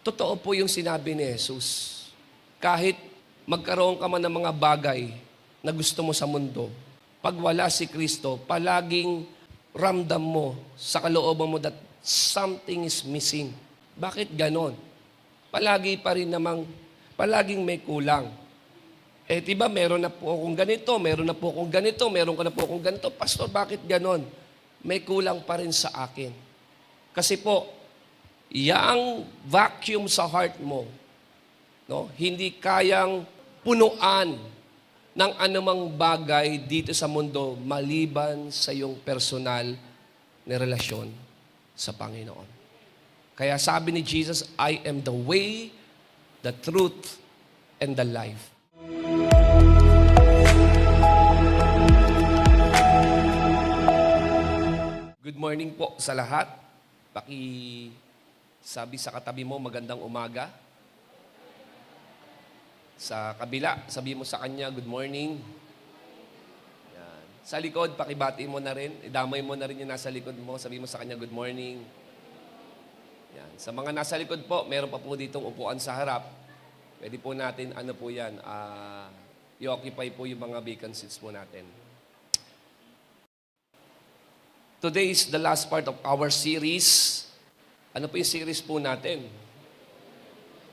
Totoo po yung sinabi ni Jesus. Kahit magkaroon ka man ng mga bagay na gusto mo sa mundo, pag wala si Kristo, palaging ramdam mo sa kalooban mo that something is missing. Bakit ganon? Palagi pa rin namang, palaging may kulang. Eh, diba, meron na po akong ganito, meron na po akong ganito, meron ka na po akong ganito. Pastor, bakit ganon? May kulang pa rin sa akin. Kasi po, yang vacuum sa heart mo, no, hindi kayang punuan ng anumang bagay dito sa mundo maliban sa iyong personal na relasyon sa Panginoon. Kaya sabi ni Jesus, I am the way, the truth, and the life. Good morning po sa lahat. Sabi sa katabi mo, magandang umaga. Sa kabila, sabi mo sa kanya, good morning. Yan. Sa likod, pakibati mo na rin. Idamay mo na rin yung nasa likod mo. Sabi mo sa kanya, good morning. Yan. Sa mga nasa likod po, meron pa po ditong upuan sa harap. Pwede po natin, ano po yan, i-occupy po yung mga vacant seats po natin. Today is the last part of our series. Ano po yung series po natin?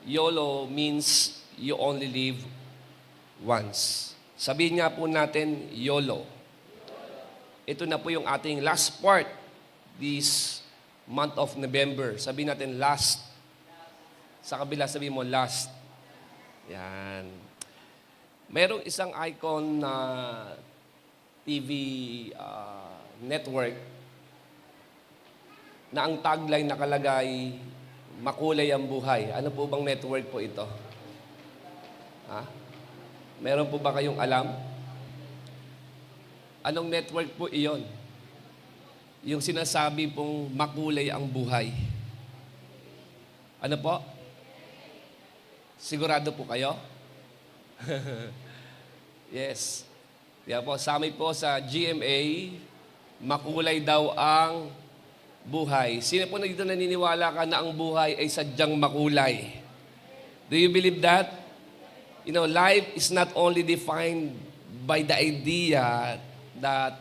YOLO means you only live once. Sabihin nga po natin, YOLO. Ito na po yung ating last part this month of November. Sabihin natin last. Sa kabila, sabihin mo last. Yan. Merong isang icon na TV network na ang tagline nakalagay, makulay ang buhay. Ano po bang network po ito? Ha? Meron po ba kayong alam? Anong network po iyon? Yung sinasabi pong makulay ang buhay. Ano po? Sigurado po kayo? Yes. Yan po, sa amin po sa GMA, makulay daw ang buhay. Sino po na dito naniniwala ka na ang buhay ay sadyang makulay? Do you believe that? You know, life is not only defined by the idea that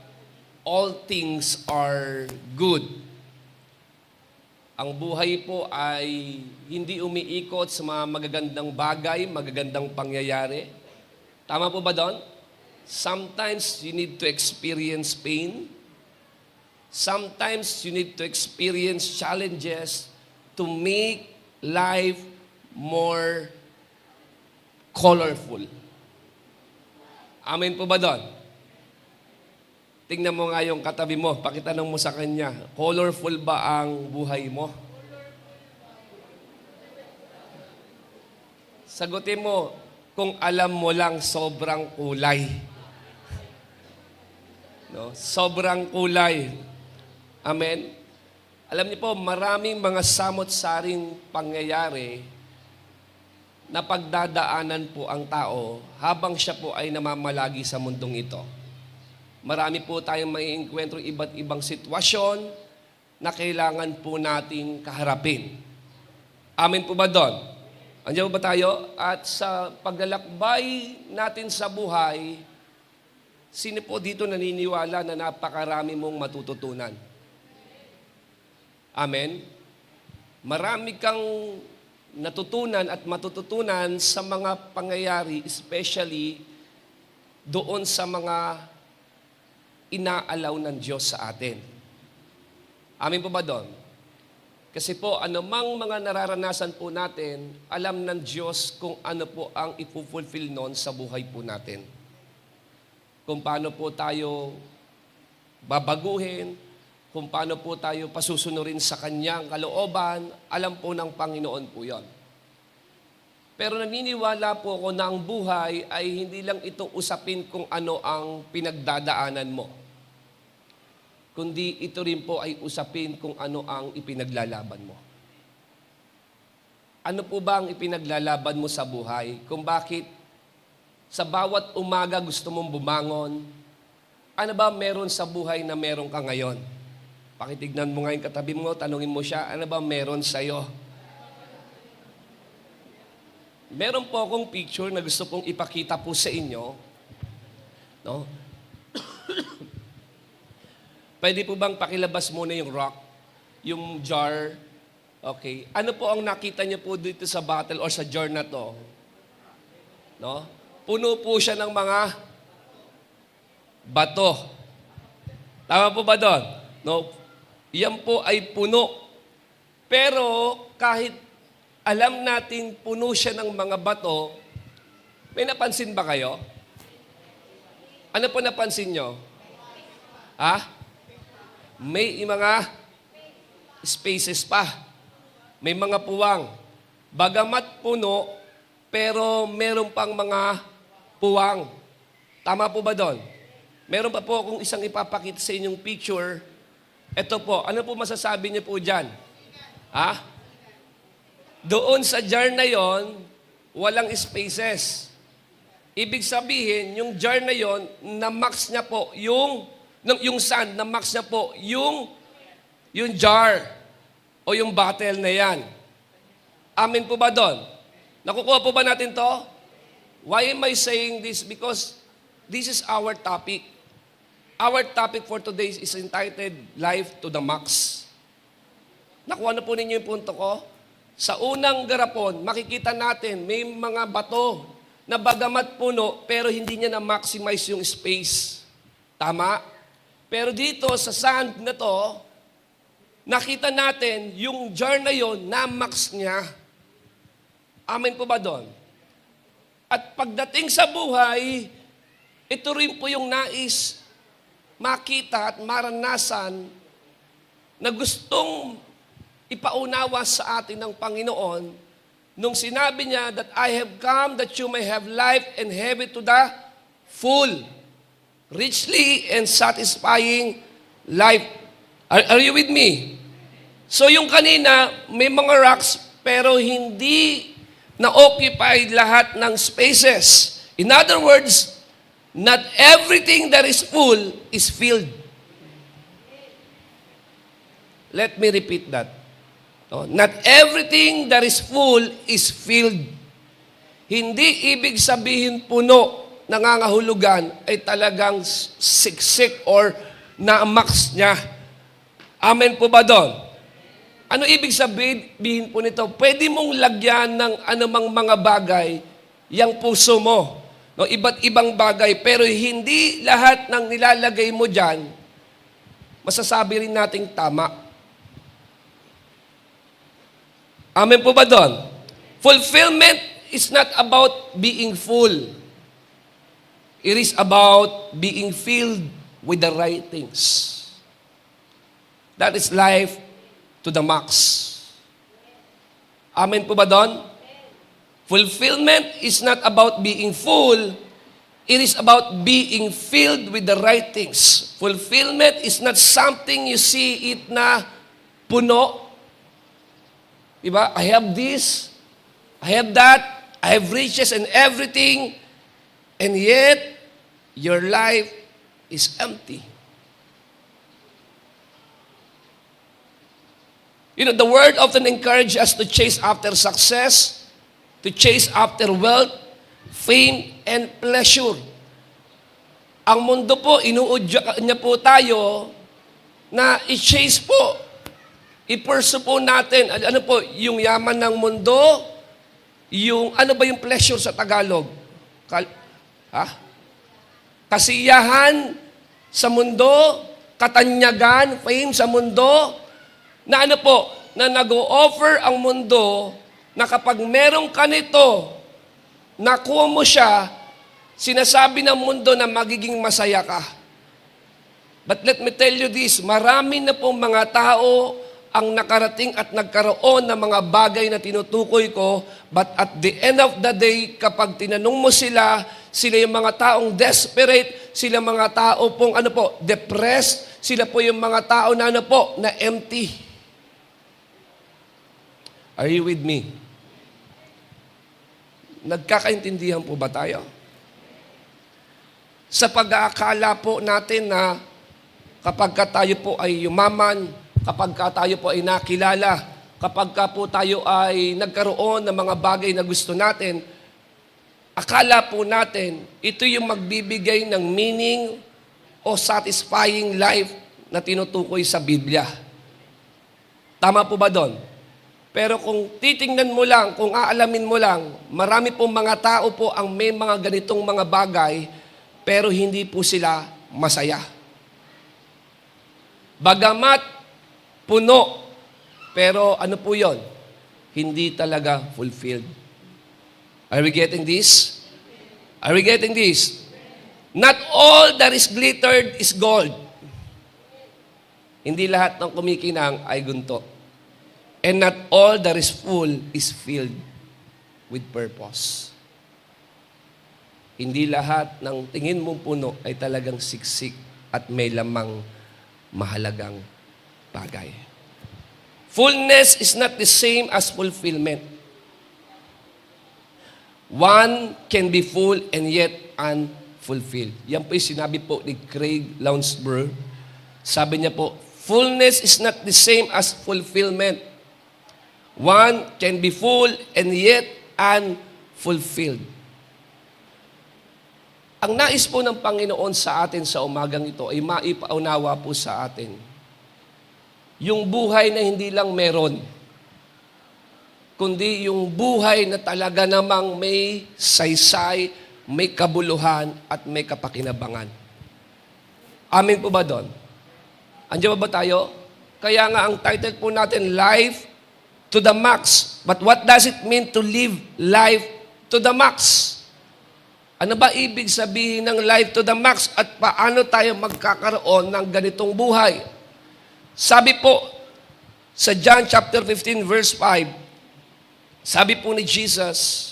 all things are good. Ang buhay po ay hindi umiikot sa mga magagandang bagay, magagandang pangyayari. Tama po ba doon? Sometimes you need to experience pain. Sometimes you need to experience challenges to make life more colorful. Amen po ba doon? Tingnan mo nga yung katabi mo, pakitanong mo sa kanya, colorful ba ang buhay mo? Sagutin mo, kung alam mo lang sobrang kulay. No? Sobrang kulay. Amen? Alam niyo po, maraming mga samot-saring pangyayari na pagdadaanan po ang tao habang siya po ay namamalagi sa mundong ito. Marami po tayong maiengkwentro iba't ibang sitwasyon na kailangan po nating kaharapin. Amen po ba doon? Andiyan po ba tayo? At sa paglalakbay natin sa buhay, sino po dito naniniwala na napakarami mong matututunan? Amen? Marami kang natutunan at matututunan sa mga pangyayari, especially doon sa mga inaalaw ng Diyos sa atin. Amin po ba doon? Kasi po, anumang mga nararanasan po natin, alam ng Diyos kung ano po ang ipufulfill noon sa buhay po natin. Kung paano po tayo babaguhin, kung paano po tayo pasusunurin sa Kanyang kalooban, alam po ng Panginoon po yon. Pero naniniwala po ako na ang buhay ay hindi lang ito usapin kung ano ang pinagdadaanan mo, kundi ito rin po ay usapin kung ano ang ipinaglalaban mo. Ano po ba ang ipinaglalaban mo sa buhay? Kung bakit sa bawat umaga gusto mong bumangon, ano ba meron sa buhay na meron ka ngayon? Pakitignan mo nga yung katabi mo, tanungin mo siya, ano ba meron sa'yo? Meron po akong picture na gusto pong ipakita po sa inyo. No? Pwede po bang pakilabas muna yung rock, yung jar? Okay. Ano po ang nakita niyo po dito sa bottle or sa jar na to? No? Puno po siya ng mga bato. Tama po ba doon? No? Yan po ay puno. Pero kahit alam natin puno siya ng mga bato, may napansin ba kayo? Ano po napansin nyo? Ha? May mga spaces pa. May mga puwang. Bagamat puno, pero meron pang mga puwang. Tama po ba doon? Meron pa po akong isang ipapakita sa inyong picture. Ito po, ano po masasabi niyo po dyan? Ha? Doon sa jar na yon, walang spaces. Ibig sabihin, yung jar na yon, na-max niya po yung sand, na-max niya po yung jar o yung bottle na yan. Amin po ba doon? Nakukuha po ba natin to? Why am I saying this? Because this is our topic. Our topic for today is entitled Life to the Max. Nakuha na po ninyo yung punto ko? Sa unang garapon, makikita natin may mga bato na bagamat puno pero hindi niya na-maximize yung space. Tama? Pero dito sa sand na to, nakita natin yung jar na yon na-max niya. Amen po ba doon? At pagdating sa buhay, ito rin po yung nais makita at maranasan na gustong ipaunawa sa atin ng Panginoon nung sinabi niya that I have come that you may have life and have it to the full, richly and satisfying life. Are you with me? So yung kanina, may mga rocks pero hindi na-occupy lahat ng spaces. In other words, not everything that is full is filled. Let me repeat that. No? Not everything that is full is filled. Hindi ibig sabihin puno, nangangahulugan, ay talagang siksik or na-max niya. Amen po ba doon? Ano ibig sabihin po nito? Pwede mong lagyan ng anumang mga bagay yung puso mo. No, iba't ibang bagay, pero hindi lahat ng nilalagay mo dyan, masasabi rin nating tama. Amen po ba doon? Fulfillment is not about being full. It is about being filled with the right things. That is life to the max. Amen po ba doon? Fulfillment is not about being full. It is about being filled with the right things. Fulfillment is not something you see it na puno. Diba? I have this, I have that, I have riches and everything, and yet, your life is empty. You know, the word often encourages us to chase after success, to chase after wealth, fame, and pleasure. Ang mundo po, inuudya niya po tayo na i-chase po. I-pursue po natin, ano po, yung yaman ng mundo, yung, ano ba yung pleasure sa Tagalog? Kasiyahan sa mundo, katanyagan, fame sa mundo, na ano po, na nag-o-offer ang mundo, na kapag merong ka nito, nakuha mo siya, sinasabi ng mundo na magiging masaya ka. But let me tell you this, marami na pong mga tao ang nakarating at nagkaroon ng mga bagay na tinutukoy ko, but at the end of the day, kapag tinanong mo sila, sila yung mga taong desperate, sila mga tao pong ano po, depressed, sila po yung mga tao na ano po, na empty. Are you with me? Nagkakaintindihan po ba tayo? Sa pag-aakala po natin na kapag tayo po ay yumaman, kapag tayo po ay nakilala, kapag ka po tayo ay nagkaroon ng mga bagay na gusto natin, akala po natin, ito yung magbibigay ng meaning o satisfying life na tinutukoy sa Biblia. Tama po ba doon? Pero kung titingnan mo lang, kung aalamin mo lang, marami pong mga tao po ang may mga ganitong mga bagay, pero hindi po sila masaya. Bagamat puno, pero ano po yon? Hindi talaga fulfilled. Are we getting this? Are we getting this? Not all that is glittered is gold. Hindi lahat ng kumikinang ay gunto. And not all that is full is filled with purpose. Hindi lahat ng tingin mong puno ay talagang siksik at may lamang mahalagang bagay. Fullness is not the same as fulfillment. One can be full and yet unfulfilled. Yan po yung sinabi po ni Craig Lounsburg. Sabi niya po, fullness is not the same as fulfillment. One can be full and yet unfulfilled. Ang nais po ng Panginoon sa atin sa umagang ito ay maipaunawa po sa atin yung buhay na hindi lang meron, kundi yung buhay na talaga namang may saysay, may kabuluhan, at may kapakinabangan. Amin po ba doon? Andiyan ba tayo? Kaya nga ang title po natin, Life to the Max. But what does it mean to live life to the max? Ano ba ibig sabihin ng life to the max at paano tayo magkakaroon ng ganitong buhay? Sabi po sa John chapter 15 verse 5, sabi po ni Jesus,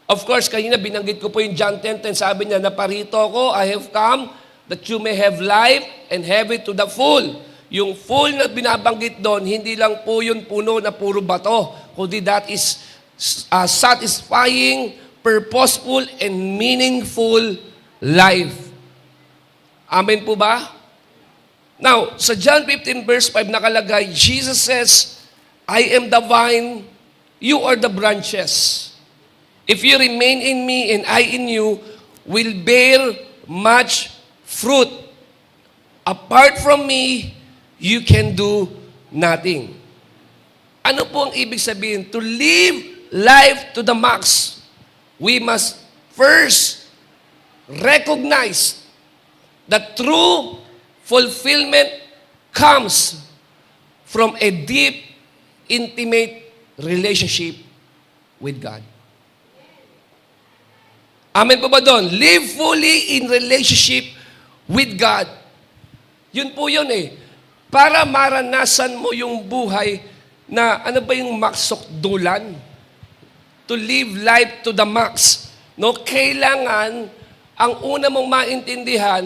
of course, kanina binanggit ko po yung John 10:10, sabi niya, naparito ako, I have come that you may have life and have it to the full. Yung full na binabanggit doon, hindi lang po yun puno na puro bato, kundi that is satisfying, purposeful, and meaningful life. Amen po ba? Now, sa John 15 verse 5 nakalagay, Jesus says, I am the vine, you are the branches. If you remain in me and I in you, will bear much fruit. Apart from me, you can do nothing. Ano po ang ibig sabihin? To live life to the max, we must first recognize that true fulfillment comes from a deep, intimate relationship with God. Amen po ba doon? Live fully in relationship with God. Yun po yun eh. Para maranasan mo yung buhay na, ano ba yung maksokdulan? To live life to the max. No, kailangan, ang una mong maintindihan,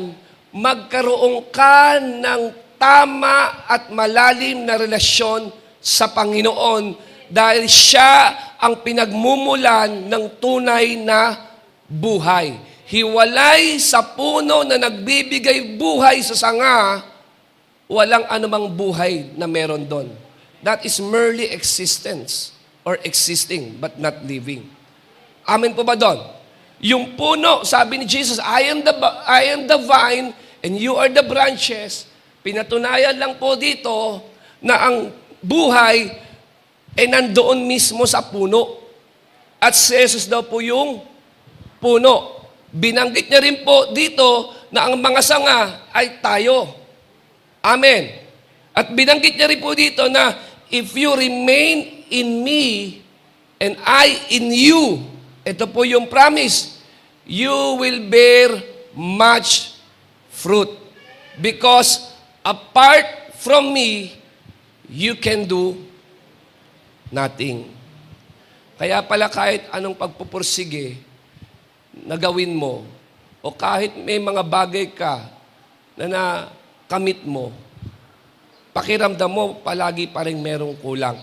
magkaroon ka ng tama at malalim na relasyon sa Panginoon dahil siya ang pinagmumulan ng tunay na buhay. Hiwalay sa puno na nagbibigay buhay sa sanga, walang anumang buhay na meron doon. That is merely existence or existing but not living. Amen po ba doon? Yung puno, sabi ni Jesus, I am the vine and you are the branches. Pinatunayan lang po dito na ang buhay ay nandoon mismo sa puno. At si Jesus daw po yung puno. Binanggit niya rin po dito na ang mga sanga ay tayo. Amen. At binanggit niya rin po dito na if you remain in me and I in you, ito po yung promise, you will bear much fruit. Because apart from me, you can do nothing. Kaya pala kahit anong pagpupursige na gawin mo, o kahit may mga bagay ka na nakamit mo, pakiramdam mo, palagi pa rin merong kulang.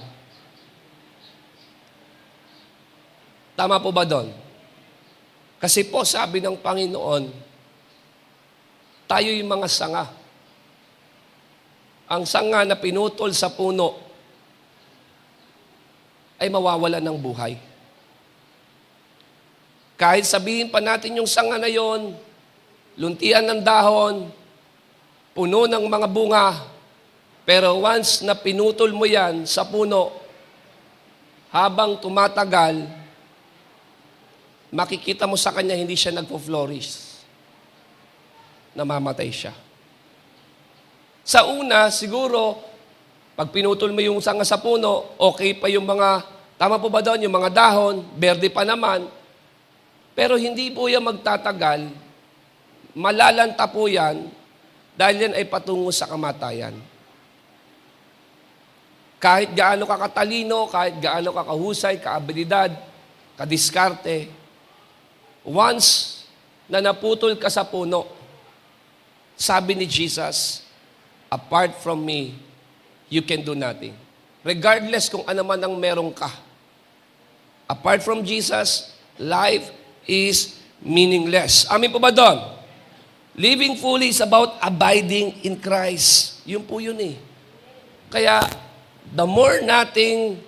Tama po ba doon? Kasi po, sabi ng Panginoon, tayo yung mga sanga. Ang sanga na pinutol sa puno, ay mawawala ng buhay. Kahit sabihin pa natin yung sanga na yon, luntian ng dahon, puno ng mga bunga, pero once na pinutol mo yan sa puno, habang tumatagal, makikita mo sa kanya hindi siya nagpo-flourish. Namamatay siya. Sa una, siguro, pag pinutol mo yung sanga sa puno, okay pa yung mga, tama po ba doon, yung mga dahon, berde pa naman, pero hindi po yan magtatagal, malalanta po yan, dahil yan ay patungo sa kamatayan. Kahit gaano ka katalino, kahit gaano ka kahusay, kaabilidad, kadiskarte, once na naputol ka sa puno, sabi ni Jesus, apart from me, you can do nothing. Regardless kung ano man ang meron ka. Apart from Jesus, life is meaningless. Amin po ba doon? Living fully is about abiding in Christ. Yun po yun eh. Kaya, the more nating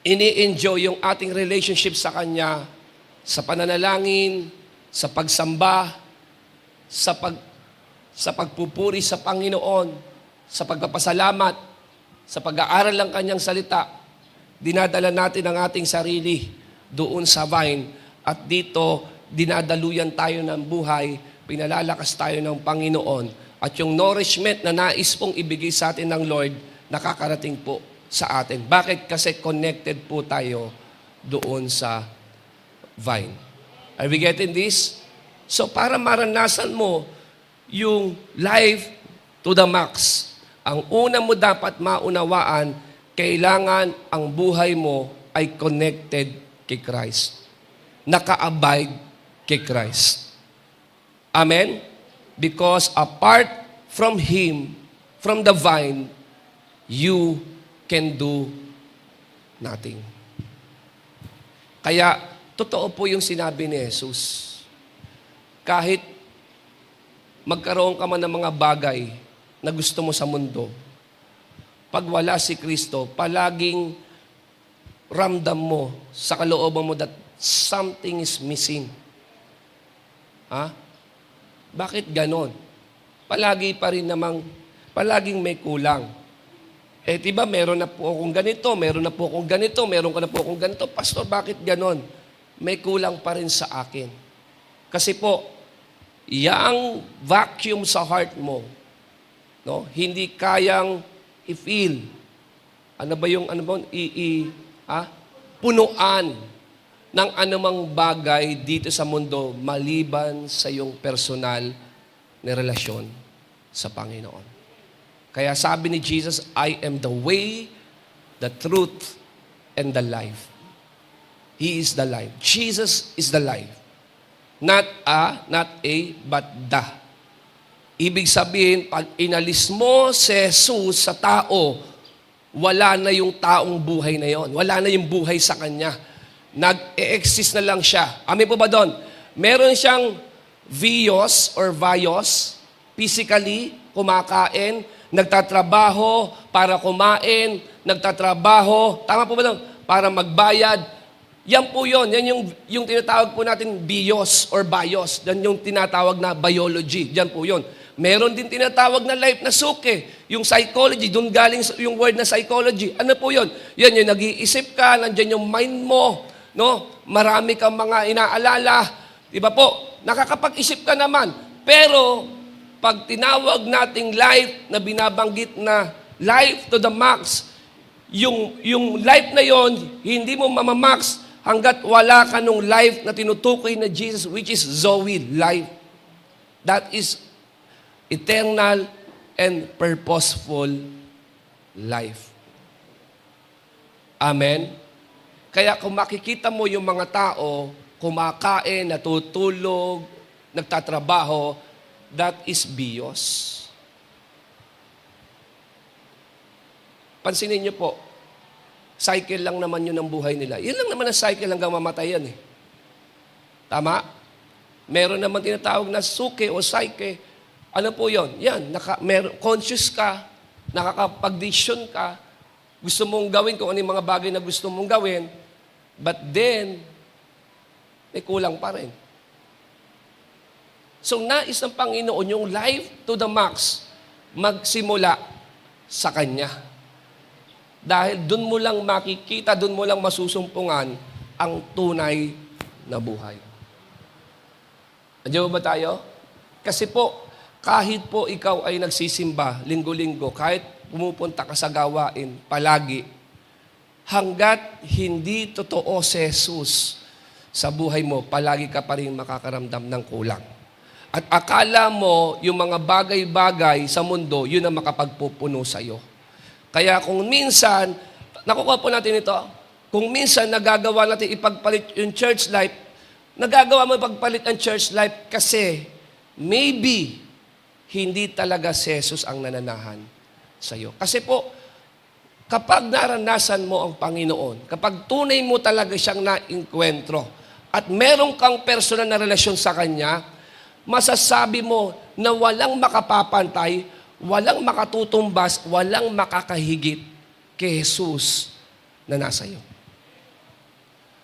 ini-enjoy yung ating relationship sa Kanya, sa pananalangin, sa pagsamba, sa pagpupuri sa Panginoon, sa pagpapasalamat, sa pag-aaral ng Kanyang salita, dinadala natin ang ating sarili doon sa vine. At dito, dinadaluyan tayo ng buhay, pinalalakas tayo ng Panginoon. At yung nourishment na nais pong ibigay sa atin ng Lord, nakakarating po sa atin. Bakit? Kasi connected po tayo doon sa vine. Are we getting this? So para maranasan mo yung life to the max, ang una mo dapat maunawaan, kailangan ang buhay mo ay connected kay Christ. Naka-abide kay Christ. Amen? Because apart from Him, from the vine, you can do nothing. Kaya, totoo po yung sinabi ni Jesus. Kahit magkaroon ka man ng mga bagay na gusto mo sa mundo, pag wala si Kristo, palaging ramdam mo sa kalooban mo that something is missing. Ha? Bakit ganon? Palagi pa rin namang, palaging may kulang. Eh, diba, meron na po akong ganito, meron na po akong ganito, meron ka na po akong ganito. Pastor, bakit ganon? May kulang pa rin sa akin. Kasi po, yang vacuum sa heart mo, no, hindi kayang i-feel. Ano ba yung, punuan ng anumang bagay dito sa mundo maliban sa iyong personal na relasyon sa Panginoon. Kaya sabi ni Jesus, I am the way, the truth, and the life. He is the life. Jesus is the life. Not a, but the. Ibig sabihin, pag inalis mo si Jesus sa tao, wala na yung taong buhay na yon. Wala na yung buhay sa kanya. Nag-e-exist na lang siya. Amin po ba doon? Meron siyang vios, physically, kumakain, nagtatrabaho para kumain, nagtatrabaho, tama po ba doon? Para magbayad. Yan po yun. Yan yung tinatawag po natin bios. Yan yung tinatawag na biology. Yan po yun. Meron din tinatawag na life na suke. Yung psychology, doon galing yung word na psychology. Ano po yun? Yan yung nag-iisip ka, nandyan yung mind mo, no? Marami kang mga inaalala. Diba po? Nakakapag-isip ka naman. Pero, pag tinawag nating life na binabanggit na life to the max, yung life na yon hindi mo mamamax hanggat wala ka nung life na tinutukoy na Jesus, which is Zoe, life. That is eternal and purposeful life. Amen? Kaya kung makikita mo yung mga tao, kumakain, natutulog, nagtatrabaho, that is bios. Pansinin niyo po, cycle lang naman yun ang buhay nila. Yun lang naman ang cycle hanggang mamatayan eh. Tama? Meron naman tinatawag na suke o psyche. Ano po yun? Yan, conscious ka, nakakapag-decision ka, Gusto mong gawin kung ano yung mga bagay na gusto mong gawin, but then, may kulang pa rin. So, nais ng Panginoon yung life to the max magsimula sa Kanya. Dahil dun mo lang makikita, dun mo lang masusumpungan ang tunay na buhay. Andiyan ba tayo? Kasi po, kahit po ikaw ay nagsisimba linggo-linggo, kahit pumupunta ka sa gawain palagi, hanggat hindi totoo si Jesus sa buhay mo, palagi ka pa rin makakaramdam ng kulang. At akala mo, yung mga bagay-bagay sa mundo, yun ang makapagpupuno sa iyo. Kaya kung minsan, nakukuha po natin ito, kung minsan nagagawa natin ipagpalit yung church life, nagagawa mo ipagpalit ang church life kasi maybe hindi talaga si Jesus ang nananahan sa iyo. Kasi po, kapag naranasan mo ang Panginoon, kapag tunay mo talaga siyang na-enkwentro, at meron kang personal na relasyon sa Kanya, masasabi mo na walang makapapantay, walang makatutumbas, walang makakahigit kay Jesus na nasa iyo.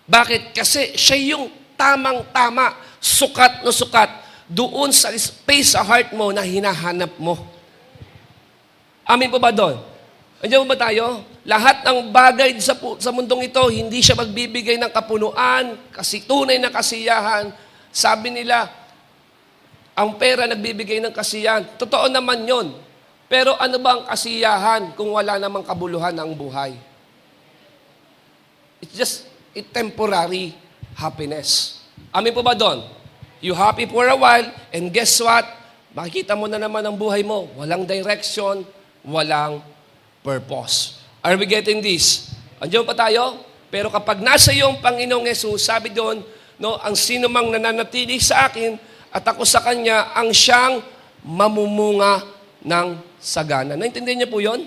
Bakit? Kasi siya yung tamang-tama, sukat na sukat, doon sa space sa heart mo na hinahanap mo. Amin po ba doon? Andiyan ba tayo? Lahat ng bagay sa mundong ito, hindi siya magbibigay ng kapunuan, kasi tunay na kasiyahan. Sabi nila, ang pera nagbibigay ng kasiyahan. Totoo naman yon. Pero ano ba ang kasiyahan kung wala namang kabuluhan ang buhay? It's just a temporary happiness. Amin po ba doon? You happy for a while, and guess what? Makikita mo na naman ang buhay mo. Walang direction, walang purpose. Are we getting this? Andiyan pa tayo? Pero kapag nasa iyo ang Panginoong Yesus, sabi doon, no, ang sino mang nananatili sa akin, at ako sa Kanya, ang siyang mamumunga ng sagana. Naintindihan niyo po yon?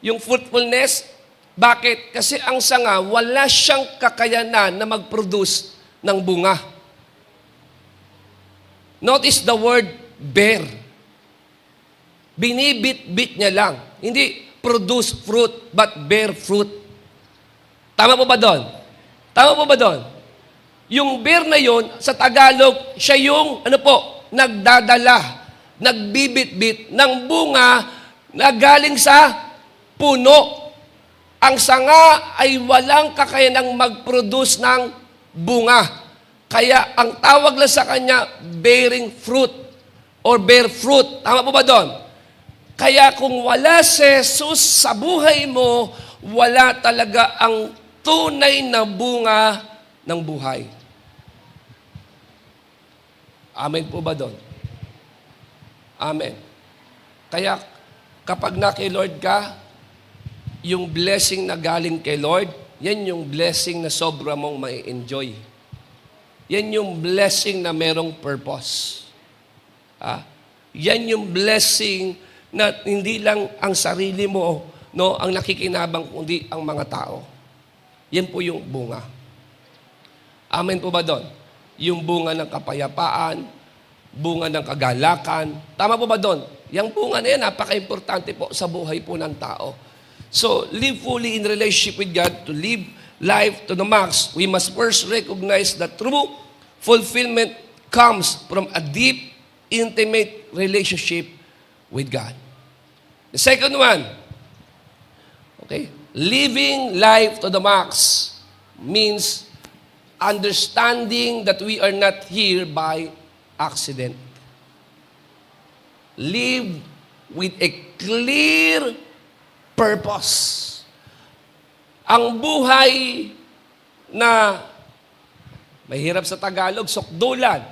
Yung fruitfulness, bakit? Kasi ang sanga, wala siyang kakayanan na mag-produce ng bunga. Notice the word bear. Binibit-bit niya lang. Hindi produce fruit, but bear fruit. Tama po ba doon? Tama po ba doon? Yung bear na yon, sa Tagalog, siya yung, nagdadala, nagbibit-bit ng bunga na galing sa puno. Ang sanga ay walang kakayanang mag-produce ng bunga. Kaya ang tawag lang sa kanya, bearing fruit or bear fruit. Tama po ba doon? Kaya kung wala si Jesus sa buhay mo, wala talaga ang tunay na bunga ng buhay. Amen po ba doon? Amen. Kaya kapag na kay Lord ka, yung blessing na galing kay Lord, yan yung blessing na sobra mong may enjoy. Yan yung blessing na merong purpose. Yan yung blessing na hindi lang ang sarili mo, no, ang nakikinabang, kundi ang mga tao. Yan po yung bunga. Amen po ba doon? Yung bunga ng kapayapaan, bunga ng kagalakan. Tama po ba doon? Yung bunga na yan, napaka-importante po sa buhay po ng tao. So, live fully in relationship with God. To live life to the max, we must first recognize that true fulfillment comes from a deep, intimate relationship with God. The second one, living life to the max means understanding that we are not here by accident. Live with a clear purpose. Ang buhay na mahirap sa Tagalog, sukdulan.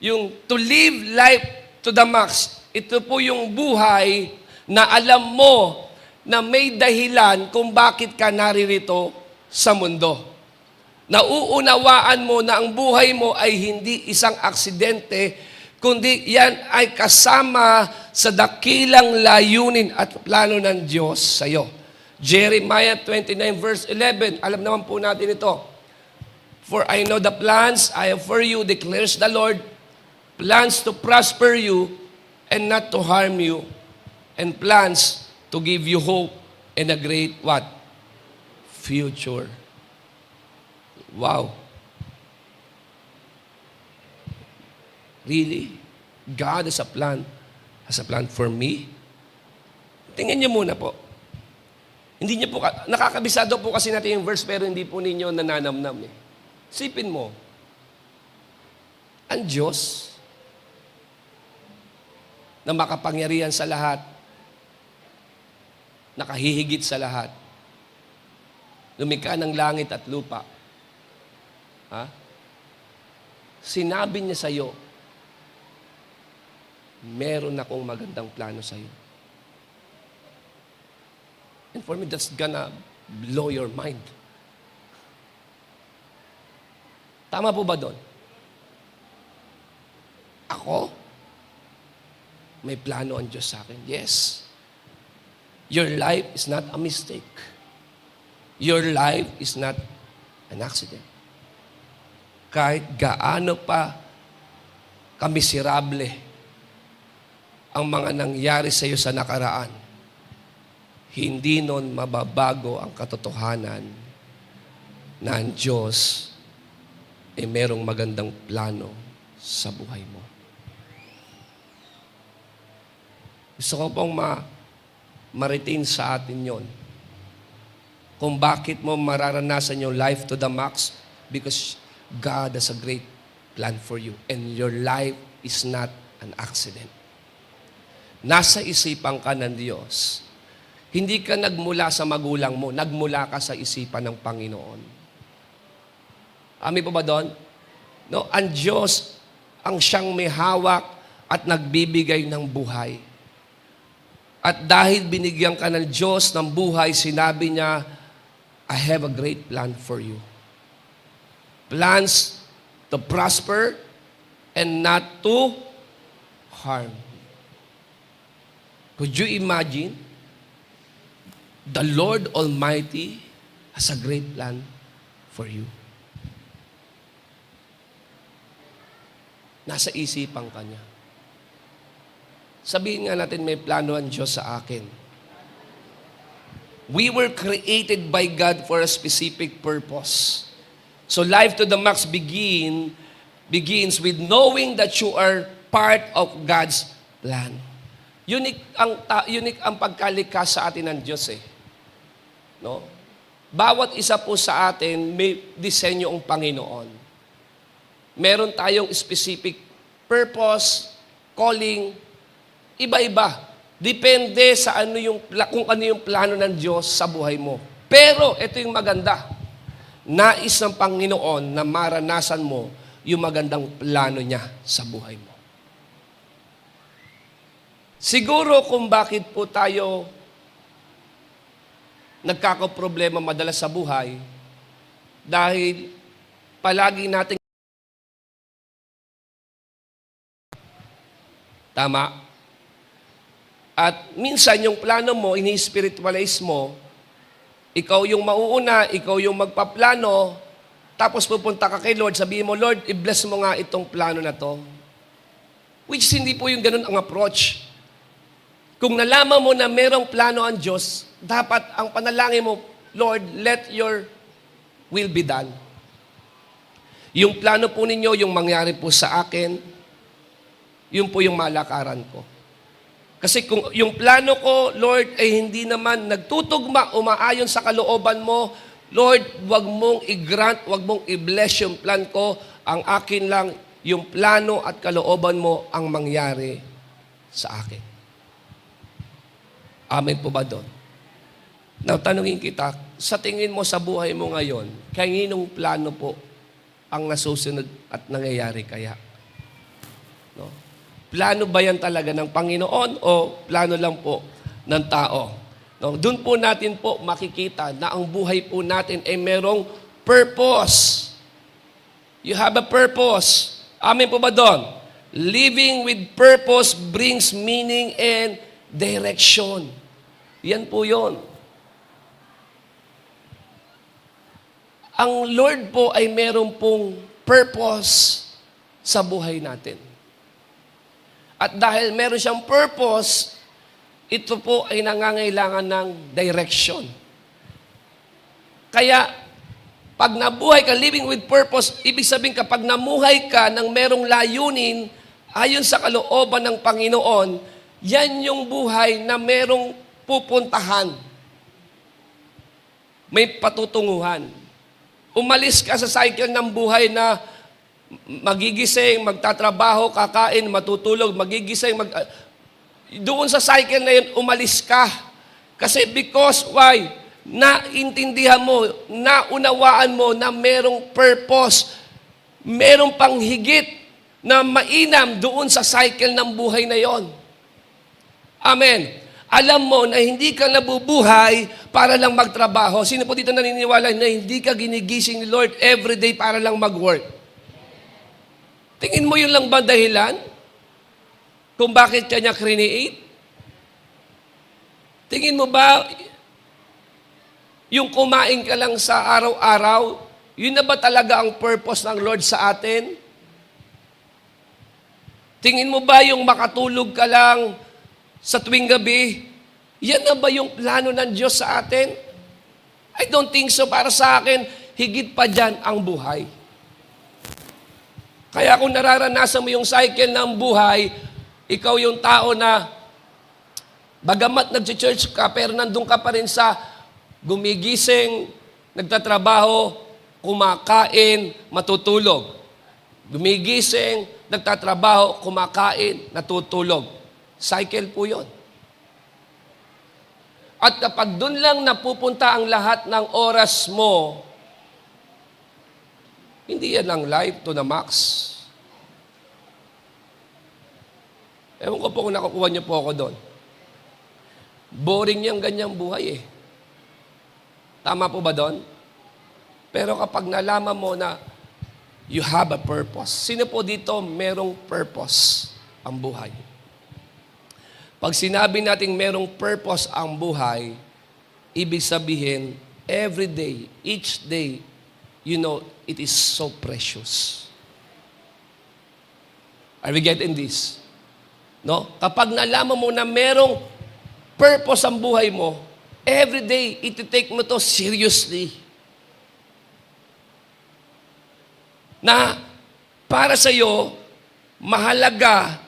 Yung to live life to the max. Ito po yung buhay na alam mo na may dahilan kung bakit ka naririto sa mundo. Nauunawaan mo na ang buhay mo ay hindi isang aksidente, kundi yan ay kasama sa dakilang layunin at plano ng Diyos sa iyo. Jeremiah 29 verse 11, alam naman po natin ito. For I know the plans I have for you, declares the Lord, plans to prosper you and not to harm you, and plans to give you hope and a great what? Future. Wow. Really? God has a plan. Has a plan for me? Tingnan niyo muna po. Hindi niyo po, nakakabisado po kasi natin yung verse pero hindi po ninyo nananamnam eh. Sipin mo, ang Diyos na makapangyarihan sa lahat, nakahihigit sa lahat, lumikha ng langit at lupa, sinabi niya sa iyo, meron akong magandang plano sa iyo. And for me, that's gonna blow your mind. Tama po ba doon? Ako? May plano ang Diyos sa akin. Yes. Your life is not a mistake. Your life is not an accident. Kahit gaano pa kamiserable ang mga nangyari sa iyo sa nakaraan, hindi nun mababago ang katotohanan na ang Diyos ay merong magandang plano sa buhay mo. Gusto ko pong ma-retain sa atin yon. Kung bakit mo mararanasan yung life to the max, because God has a great plan for you and your life is not an accident. Nasa isipan ka ng Diyos. Hindi ka nagmula sa magulang mo, nagmula ka sa isipan ng Panginoon. Amin po ba doon? No, ang Diyos ang siyang may hawak at nagbibigay ng buhay. At dahil binigyan ka ng Diyos ng buhay, sinabi niya, I have a great plan for you. Plans to prosper and not to harm. Could you imagine? The Lord Almighty has a great plan for you. Nasa isipan ka niya. Sabihin nga natin, may plano ang Diyos sa akin. We were created by God for a specific purpose. So life to the max begins with knowing that you are part of God's plan. Unique ang pagkalikha sa atin ng Diyos eh. No? Bawat isa po sa atin may disenyo ang Panginoon. Meron tayong specific purpose, calling, iba-iba. Depende sa kung ano yung plano ng Diyos sa buhay mo. Pero ito yung maganda. Nais ng Panginoon na maranasan mo yung magandang plano niya sa buhay mo. Siguro kung bakit po tayo nagkakaproblema madalas sa buhay, dahil palagi natin tama. At minsan yung plano mo, ini-spiritualize mo, ikaw yung mauuna, ikaw yung magpaplano, tapos pupunta ka kay Lord, sabihin mo, Lord, i-bless mo nga itong plano na to. Which hindi po yung ganun ang approach. Kung nalaman mo na merong plano ang Diyos, dapat ang panalangin mo, Lord, let your will be done. Yung plano po ninyo, yung mangyari po sa akin, yun po yung malakaran ko. Kasi kung yung plano ko, Lord, ay hindi naman nagtutugma, umaayon sa kalooban mo, Lord, wag mong i-grant, wag mong i-bless yung plan ko. Ang akin lang, yung plano at kalooban mo ang mangyari sa akin. Amen po ba doon? Now, tanungin kita, sa tingin mo sa buhay mo ngayon, kaninong plano po ang nasusunod at nangyayari kaya? No? Plano ba yan talaga ng Panginoon o plano lang po ng tao? No? Doon po natin po makikita na ang buhay po natin ay merong purpose. You have a purpose. Amen po ba doon? Living with purpose brings meaning and direction. Yan po yun. Ang Lord po ay meron pong purpose sa buhay natin. At dahil meron siyang purpose, ito po ay nangangailangan ng direction. Kaya, pag nabuhay ka, living with purpose, ibig sabihin kapag namuhay ka ng merong layunin, ayon sa kalooban ng Panginoon, yan yung buhay na merong pupuntahan. May patutunguhan. Umalis ka sa cycle ng buhay na magigising, magtatrabaho, kakain, matutulog, magigising, doon sa cycle na yun, umalis ka. Kasi because, why? Naintindihan mo, naunawaan mo na merong purpose, merong panghigit na mainam doon sa cycle ng buhay na yon. Amen. Alam mo na hindi ka nabubuhay para lang magtrabaho. Sino po dito naniniwala na hindi ka ginigising ni Lord everyday para lang mag-work? Tingin mo yun lang ba dahilan? Kung bakit kanya create? Tingin mo ba yung kumain ka lang sa araw-araw, yun na ba talaga ang purpose ng Lord sa atin? Tingin mo ba yung makatulog ka lang sa tuwing gabi, yan na ba yung plano ng Diyos sa atin? I don't think so. Para sa akin, higit pa dyan ang buhay. Kaya kung nararanasan mo yung cycle ng buhay, ikaw yung tao na bagamat nag-church ka, pero nandun ka pa rin sa gumigising, nagtatrabaho, kumakain, matutulog. Gumigising, nagtatrabaho, kumakain, natutulog. Cycle po yun. At kapag dun lang napupunta ang lahat ng oras mo, hindi yan ang life to the max. Ewan ko po kung nakukuha niyo po ako doon. Boring yung ganyang buhay eh. Tama po ba doon? Pero kapag nalaman mo na you have a purpose. Sino po dito merong purpose ang buhay? Pag sinabi nating merong purpose ang buhay, ibig sabihin, every day, each day, you know, it is so precious. Are we getting this? No? Kapag nalaman mo na merong purpose ang buhay mo, every day, iti-take mo to seriously. Na para sa iyo, mahalaga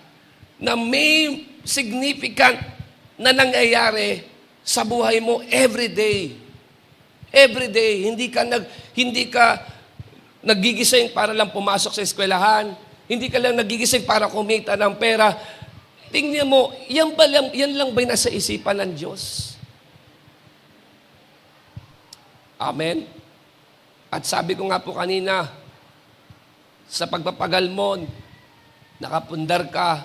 na may significant na nangyayari sa buhay mo every day. Every day, hindi ka nagigising para lang pumasok sa eskwelahan, hindi ka lang nagigising para kumita ng pera. Tingnan mo, yan lang ba nasa isipan ng Diyos? Amen? At sabi ko nga po kanina, sa pagpapagal mo, nakapundar ka,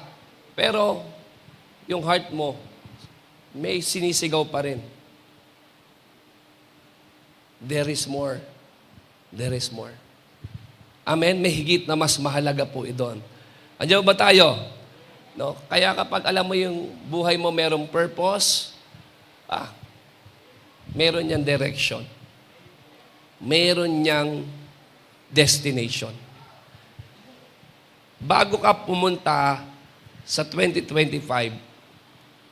pero yung heart mo, may sinisigaw pa rin. There is more. There is more. Amen? May higit na mas mahalaga po idon. Andiyan ba tayo? No? Kaya kapag alam mo yung buhay mo merong purpose, meron niyang direction. Meron niyang destination. Bago ka pumunta sa 2025,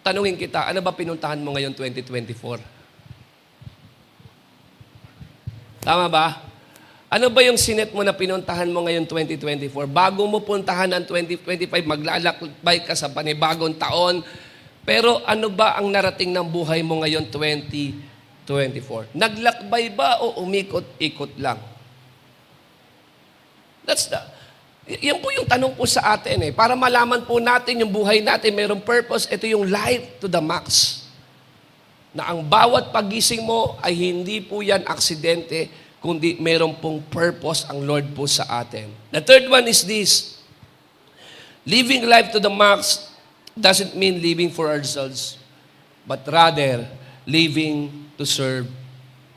tanungin kita, ano ba pinuntahan mo ngayon 2024? Tama ba? Ano ba yung sinet mo na pinuntahan mo ngayon 2024? Bago mo puntahan ang 2025, maglalakbay ka sa panibagong taon. Pero ano ba ang narating ng buhay mo ngayon 2024? Naglakbay ba o umikot-ikot lang? Yan po yung tanong po sa atin eh. Para malaman po natin yung buhay natin, mayroong purpose, ito yung life to the max. Na ang bawat pagising mo ay hindi po yan aksidente, kundi mayroong pong purpose ang Lord po sa atin. The third one is this. Living life to the max doesn't mean living for ourselves, but rather living to serve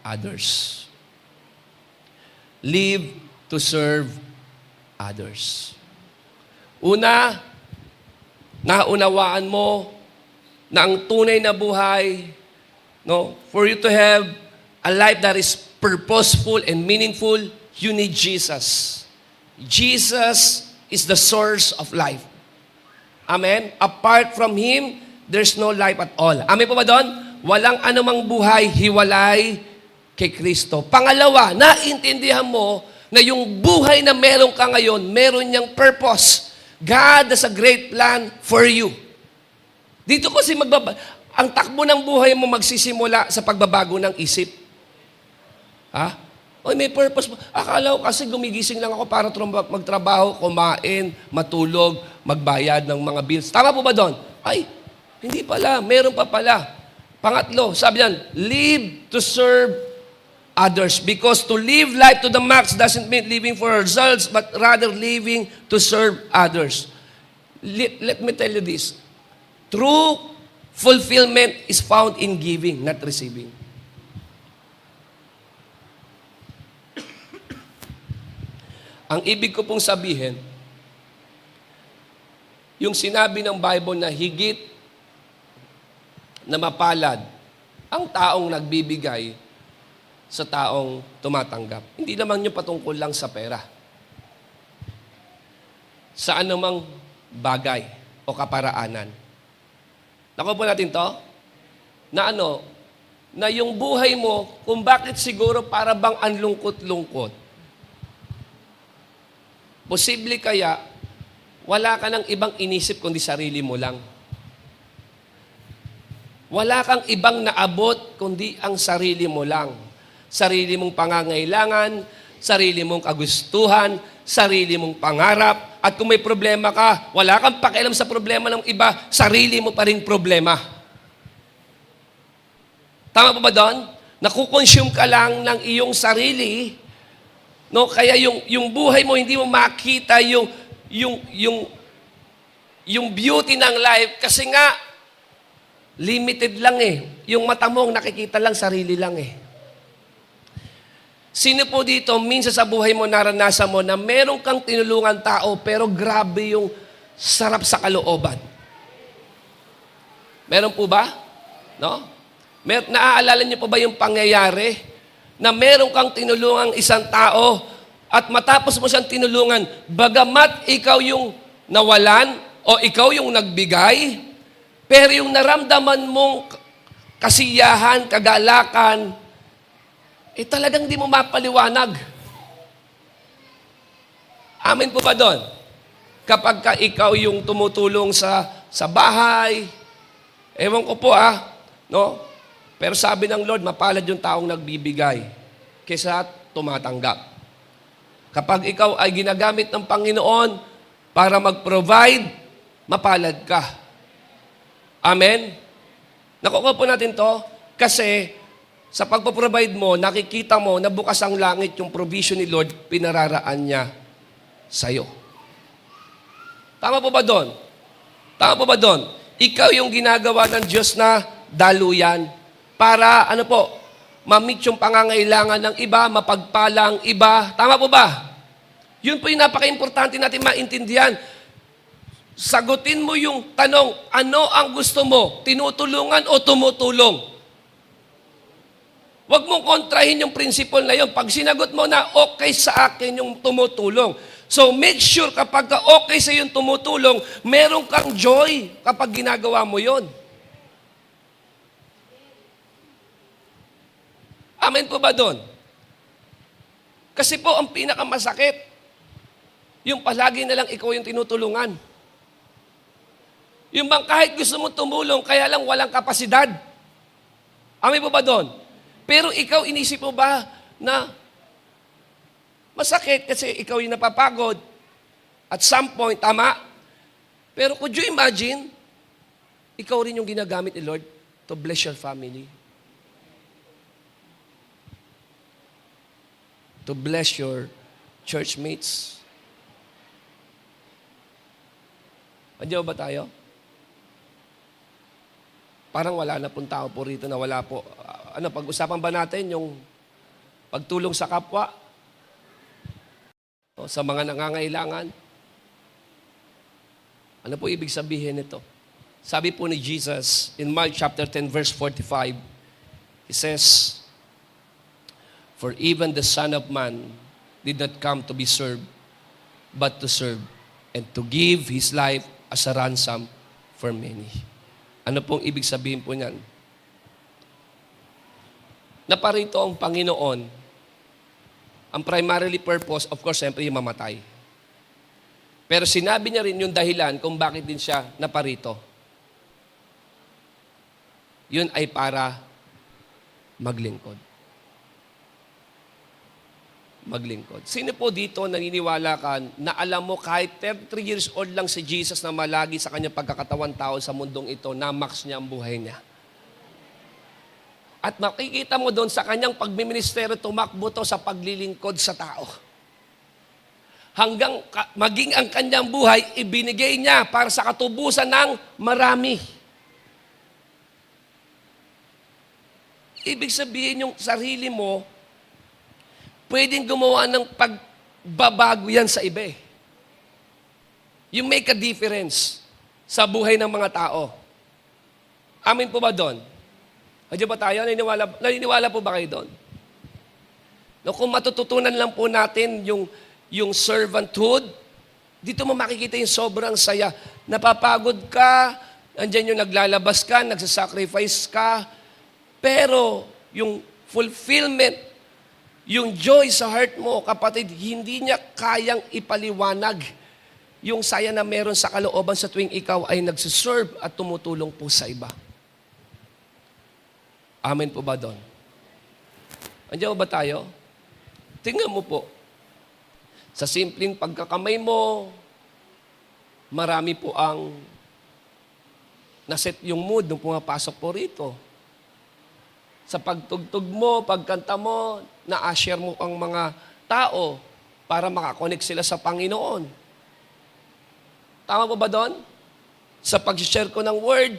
others. Live to serve others. Una, naunawaan mo na ang tunay na buhay, no, for you to have a life that is purposeful and meaningful, you need Jesus. Jesus is the source of life. Amen? Apart from Him, there's no life at all. Amen po ba doon? Walang anumang buhay, hiwalay kay Kristo. Pangalawa, naintindihan mo na yung buhay na meron ka ngayon, meron niyang purpose. God has a great plan for you. Dito kasi ang takbo ng buhay mo magsisimula sa pagbabago ng isip. Ha? Oy, may purpose mo. Akala ko kasi gumigising lang ako para magtrabaho, kumain, matulog, magbayad ng mga bills. Tama po ba doon? Ay, hindi pala. Meron pa pala. Pangatlo, sabi yan, live to serve others. Because to live life to the max doesn't mean living for ourselves, but rather living to serve others. Let me tell you this. True fulfillment is found in giving, not receiving. Ang ibig ko pong sabihin, yung sinabi ng Bible na higit na mapalad ang taong nagbibigay sa taong tumatanggap. Hindi naman yung patungkol lang sa pera. Sa anumang bagay o kaparaanan. Nakuha po natin to? Na na yung buhay mo, kung bakit siguro para bang anlungkot-lungkot. Posible kaya, wala ka ng ibang inisip kundi sarili mo lang. Wala kang ibang naabot kundi ang sarili mo lang. Sarili mong pangangailangan, sarili mong kagustuhan, sarili mong pangarap. At kung may problema ka, wala kang pakialam sa problema ng iba, sarili mo pa rin problema. Tama po ba doon? Nakukonsume ka lang ng iyong sarili. No, kaya yung buhay mo hindi mo makita yung beauty ng life kasi nga limited lang eh. Yung mata mo nakikita lang sarili lang eh. Sino po dito minsan sa buhay mo naranasan mo na meron kang tinulungan tao pero grabe yung sarap sa kalooban? Meron po ba? No? Naaalala niyo po ba yung pangyayari na meron kang tinulungang isang tao at matapos mo siyang tinulungan, bagamat ikaw yung nawalan o ikaw yung nagbigay, pero yung naramdaman mong kasiyahan, kagalakan, talagang di mo mapaliwanag. Amen po ba doon? Kapag ka ikaw yung tumutulong sa bahay, ewan ko po no? Pero sabi ng Lord, mapalad yung taong nagbibigay kaysa tumatanggap. Kapag ikaw ay ginagamit ng Panginoon para mag-provide, mapalad ka. Amen? Nakukuha po natin to kasi sa pagpaprovide mo, nakikita mo na bukas ang langit yung provision ni Lord, pinararaan niya sa'yo. Tama po ba doon? Tama po ba doon? Ikaw yung ginagawa ng Diyos na daluyan para, ma-meet yung pangangailangan ng iba, mapagpala ang iba. Tama po ba? Yun po yung napaka-importante natin maintindihan. Sagutin mo yung tanong, ano ang gusto mo? Tinutulungan o tumutulong? Huwag mong kontrahin yung principle na yun. Pag sinagot mo na okay sa akin yung tumutulong. So make sure kapag okay sa yung tumutulong, meron kang joy kapag ginagawa mo yon. Amen po ba doon? Kasi po, ang pinakamasakit, yung palagi na lang ikaw yung tinutulungan. Yung bang kahit gusto mo tumulong, kaya lang walang kapasidad. Amen po ba doon? Pero ikaw, inisip mo ba na masakit kasi ikaw yung napapagod at some point, tama? Pero could you imagine, ikaw rin yung ginagamit ni Lord to bless your family? To bless your church mates. Andiyan ba tayo? Parang wala na pong tao po rito na wala po. Pag-usapan ba natin yung pagtulong sa kapwa? O sa mga nangangailangan? Ano po ibig sabihin nito? Sabi po ni Jesus in Mark chapter 10 verse 45, He says, "For even the Son of Man did not come to be served, but to serve, and to give His life as a ransom for many." Ano pong ibig sabihin po niyan? Naparito ang Panginoon. Ang primarily purpose, of course, siyempre yung mamatay. Pero sinabi niya rin yung dahilan kung bakit din siya naparito. Yun ay para maglingkod. Maglingkod. Sino po dito naniniwala ka na alam mo kahit 33 years old lang si Jesus na malagi sa kanyang pagkakatawan tao sa mundong ito, na-max niya ang buhay niya? At makikita mo doon sa kanyang pagmiministero, tumakbo to sa paglilingkod sa tao. Hanggang maging ang kanyang buhay, ibinigay niya para sa katubusan ng marami. Ibig sabihin yung sarili mo, pwedeng gumawa ng pagbabago yan sa iba. You make a difference sa buhay ng mga tao. Amin po ba doon? Hadyo ba tayo? Naniniwala po ba kayo doon? No, kung matututunan lang po natin yung servanthood, dito mo makikita yung sobrang saya. Napapagod ka, andyan yung naglalabas ka, nagsasacrifice ka, pero yung fulfillment, yung joy sa heart mo, kapatid, hindi niya kayang ipaliwanag yung saya na meron sa kalooban sa tuwing ikaw ay nagsiserve at tumutulong po sa iba. Amen po ba doon? Andiyan ba tayo? Tingnan mo po. Sa simpleng pagkakamay mo, marami po ang naset yung mood nung pumapasok po rito. Sa pagtugtog mo, pagkanta mo, na-share mo ang mga tao para makakonect sila sa Panginoon. Tama po ba doon? Sa pag-share ko ng word,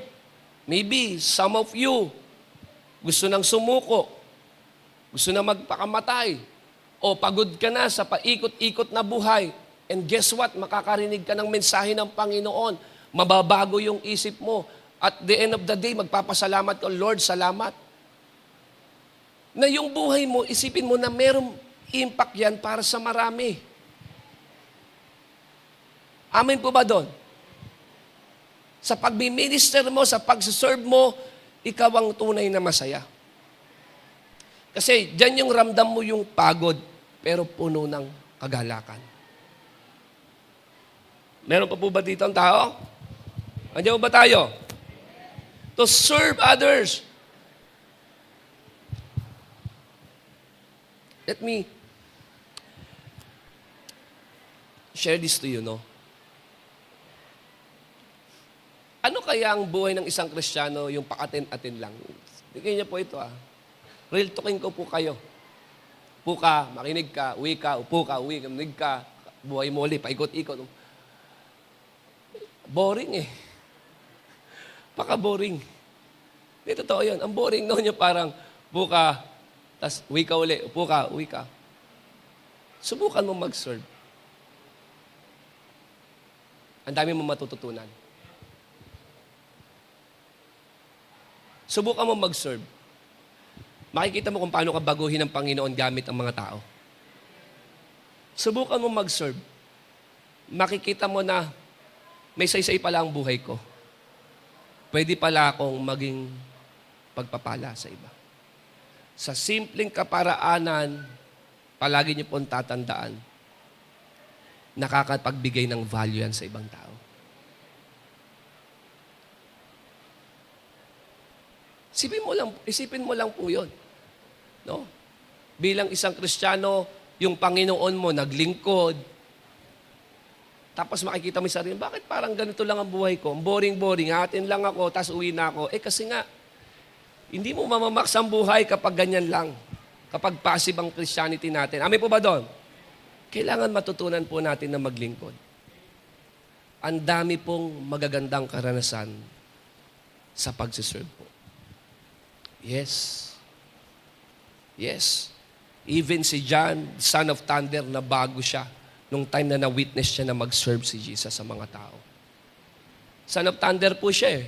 maybe some of you gusto nang sumuko, gusto na magpakamatay, o pagod ka na sa paikot-ikot na buhay, and guess what? Makakarinig ka ng mensahe ng Panginoon, mababago yung isip mo, at the end of the day, magpapasalamat ka, Lord, salamat. Na yung buhay mo, isipin mo na merong impact yan para sa marami. Amen po ba doon? Sa pag-minister mo, sa pag-serve mo, ikaw ang tunay na masaya. Kasi dyan yung ramdam mo yung pagod, pero puno ng kagalakan. Meron pa po ba dito ang tao? Andiyan ba tayo? To serve others. Let me share this to you, no? Ano kaya ang buhay ng isang Kristiyano yung paatin-atin lang? Bigyan niyo po ito, Real talking ko po kayo. Upo ka, makinig ka, uwi ka, upo ka, uwi ka, makinig ka, buhay mo ulit, paikot-ikot. Boring eh. Paka-boring. Hindi totoo yun. Ang boring noon yung parang, upo ka, tas uwi ka uli, upo ka, uwi ka. Subukan mo mag-serve. Ang dami mo matututunan. Subukan mo mag-serve. Makikita mo kung paano ka baguhin ng Panginoon gamit ang mga tao. Subukan mo mag-serve. Makikita mo na may saysay pala ang buhay ko. Pwede pala akong maging pagpapala sa iba. Sa simpleng kaparaanan, palagi niyo pong tatandaan, nakakapagbigay ng value yan sa ibang tao. Isipin mo lang po yun. No? Bilang isang Kristiyano, yung Panginoon mo naglingkod, tapos makikita mo yung sarili, bakit parang ganito lang ang buhay ko? Boring-boring, hatin lang ako, tapos uwi na ako. Kasi nga, hindi mo mamamaks ang buhay kapag ganyan lang. Kapag passive ang Christianity natin. Amin po ba doon? Kailangan matutunan po natin na maglingkod. Ang dami pong magagandang karanasan sa pagsiserve po. Yes. Yes. Even si John, son of thunder, na bago siya nung time na na-witness siya na mag-serve si Jesus sa mga tao. Son of thunder po siya eh.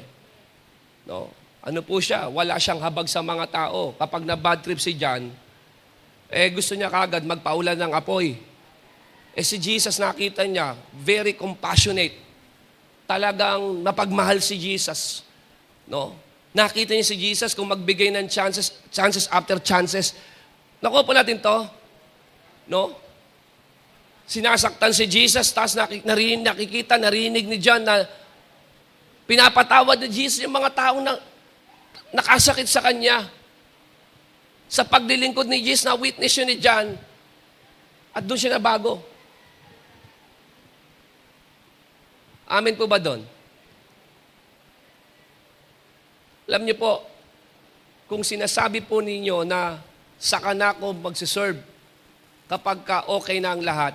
No? Ano po siya? Wala siyang habag sa mga tao. Kapag na-bad trip si John, gusto niya kagad magpaulan ng apoy. Si Jesus nakita niya, very compassionate. Talagang napagmahal si Jesus. No? Nakita niyo si Jesus kung magbigay ng chances after chances. Nakuha po natin to. No? Sinasaktan si Jesus, tapos narinig ni John na pinapatawad ni Jesus yung mga taong na nakasakit sa kanya. Sa paglilingkod ni Jesus, na witness yun ni John, at doon siya nabago. Amen po ba doon? Alam niyo po, kung sinasabi po ninyo na saka na ako magsiserve kapag ka okay na ang lahat,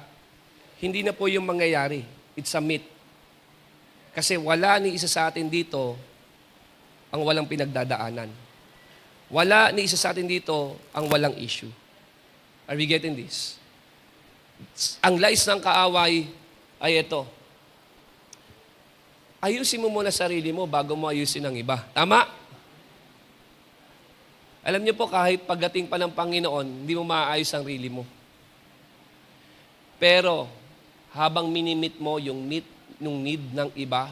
hindi na po yung mangyayari. It's a myth. Kasi wala ni isa sa atin dito ang walang pinagdadaanan. Wala ni isa sa atin dito ang walang issue. Are we getting this? Ang lies ng kaaway ay ito. Ayusin mo muna sarili mo bago mo ayusin ang iba. Tama? Alam niyo po, kahit pagdating pa ng Panginoon, hindi mo maayos ang sarili mo. Pero, habang minimit mo yung need ng iba,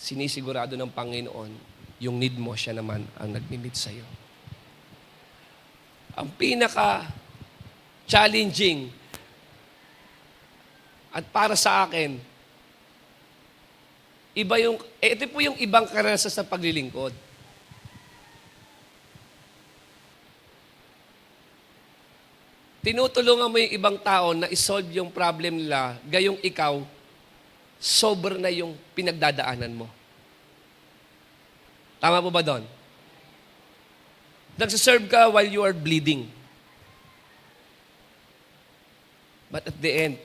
sinisigurado ng Panginoon, yung need mo, siya naman ang nag-meet sa'yo. Ang pinaka-challenging at para sa akin, ito po yung ibang karanasan sa paglilingkod. Tinutulungan mo yung ibang tao na isolve yung problem nila, gayong ikaw, sober na yung pinagdadaanan mo. Tama po ba doon? Nagsiserve ka while you are bleeding. But at the end,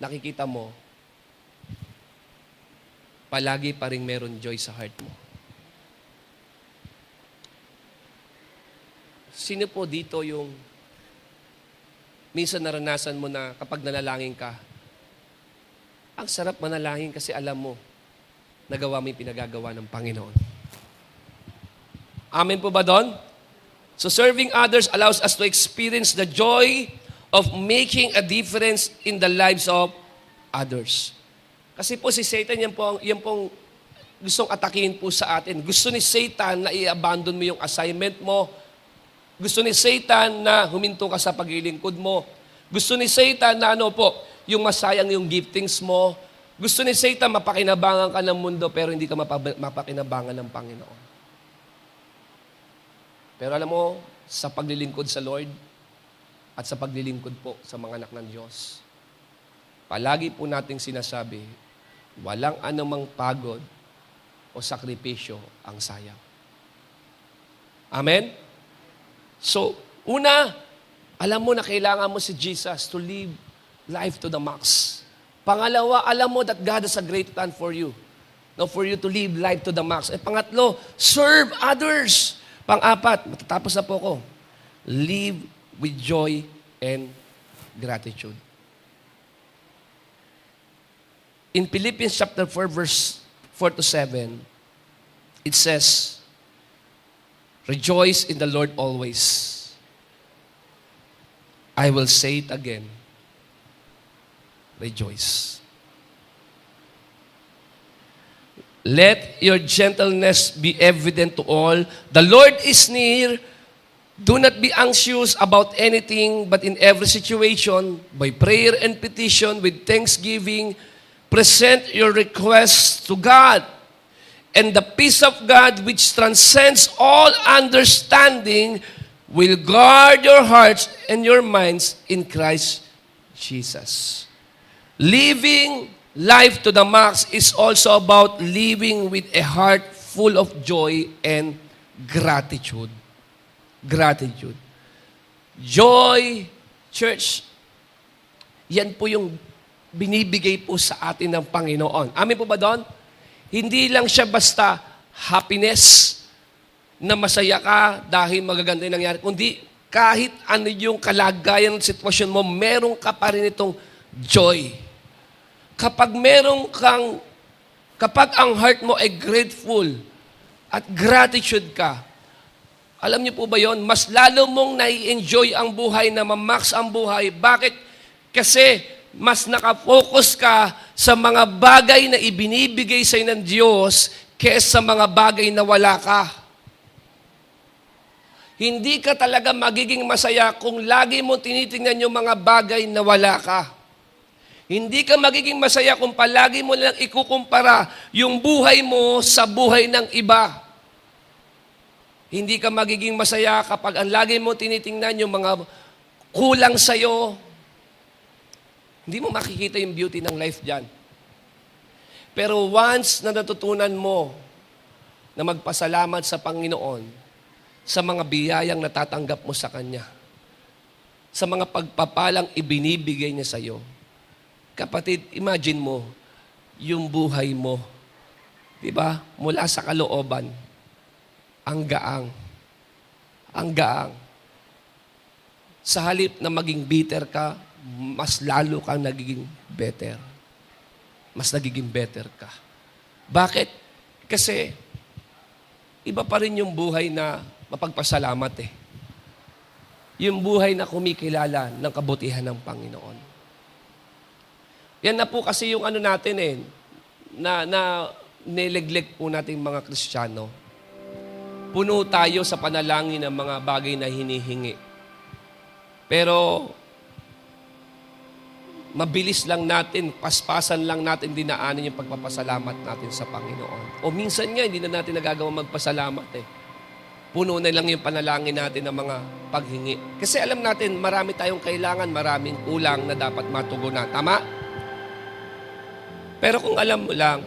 nakikita mo, palagi pa rin meron joy sa heart mo. Sino po dito yung minsan naranasan mo na kapag nanalangin ka, ang sarap manalangin kasi alam mo, nagawa mo yung pinagagawa ng Panginoon. Amen po ba doon? So serving others allows us to experience the joy of making a difference in the lives of others. Kasi po si Satan, yan pong gustong atakihin po sa atin. Gusto ni Satan na i-abandon mo yung assignment mo. Gusto ni Satan na huminto ka sa paglilingkod mo. Gusto ni Satan na yung masayang yung giftings mo. Gusto ni Satan mapakinabangan ka ng mundo pero hindi ka mapakinabangan ng Panginoon. Pero alam mo, sa paglilingkod sa Lord at sa paglilingkod po sa mga anak ng Diyos, palagi po nating sinasabi, walang anumang pagod o sakripisyo ang sayang. Amen? So, una, alam mo na kailangan mo si Jesus to live life to the max. Pangalawa, alam mo that God has a great plan for you. Now, for you to live life to the max. Pangatlo, serve others. Pang-apat, matatapos na po ko. Live with joy and gratitude. In Philippians chapter 4, verse 4 to 7, it says, rejoice in the Lord always. I will say it again. Rejoice. Let your gentleness be evident to all. The Lord is near. Do not be anxious about anything, but in every situation, by prayer and petition, with thanksgiving, present your requests to God. And the peace of God, which transcends all understanding, will guard your hearts and your minds in Christ Jesus. Living life to the max is also about living with a heart full of joy and gratitude. Gratitude. Joy, church, yan po yung binibigay po sa atin ng Panginoon. Amin po ba doon? Hindi lang siya basta happiness, na masaya ka dahil magaganda yung nangyari, kundi kahit ano yung kalagayan ng sitwasyon mo, meron ka pa rin itong joy. Kapag ang heart mo ay grateful at gratitude ka, alam niyo po ba yon? Mas lalo mong nai-enjoy ang buhay, na mamax ang buhay. Bakit? Kasi mas nakafocus ka sa mga bagay na ibinibigay sa'yo ng Diyos kesa mga bagay na wala ka. Hindi ka talaga magiging masaya kung lagi mo tinitingnan yung mga bagay na wala ka. Hindi ka magiging masaya kung palagi mo lang ikukumpara yung buhay mo sa buhay ng iba. Hindi ka magiging masaya kapag ang lagi mo tinitingnan yung mga kulang sa'yo. Hindi mo makikita yung beauty ng life dyan. Pero once na natutunan mo na magpasalamat sa Panginoon, sa mga biyayang natatanggap mo sa Kanya, sa mga pagpapalang ibinibigay niya sa iyo, kapatid, imagine mo yung buhay mo, di ba? Mula sa kalooban, ang gaang. Ang gaang. Sa halip na maging bitter ka, mas lalo kang nagiging better. Mas nagiging better ka. Bakit? Kasi, iba pa rin yung buhay na mapagpasalamat eh. Yung buhay na kumikilala ng kabutihan ng Panginoon. Yan na po kasi yung ano natin eh, na nilegleg po natin mga Kristiyano. Puno tayo sa panalangin ng mga bagay na hinihingi. Pero, mabilis lang natin, paspasan lang natin dinaanin yung pagpapasalamat natin sa Panginoon. O minsan nga, hindi na natin nagagawa magpasalamat eh. Puno na lang yung panalangin natin ng mga paghingi. Kasi alam natin, marami tayong kailangan, maraming kulang na dapat matugunan. Tama? Pero kung alam mo lang,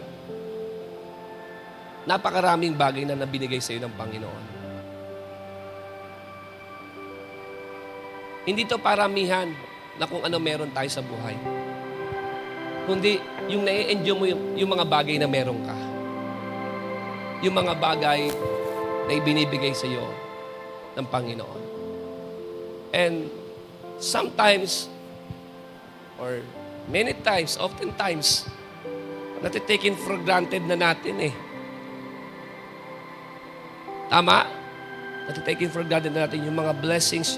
napakaraming bagay na nabinigay sa iyo ng Panginoon. Hindi to paramihan na kung ano meron tayo sa buhay. Kundi yung na-enjoy mo yung mga bagay na meron ka. Yung mga bagay na ibinibigay sa iyo ng Panginoon. And sometimes, or many times, oftentimes, natitaken for granted na natin eh. Tama? Natitaken for granted na natin yung mga blessings,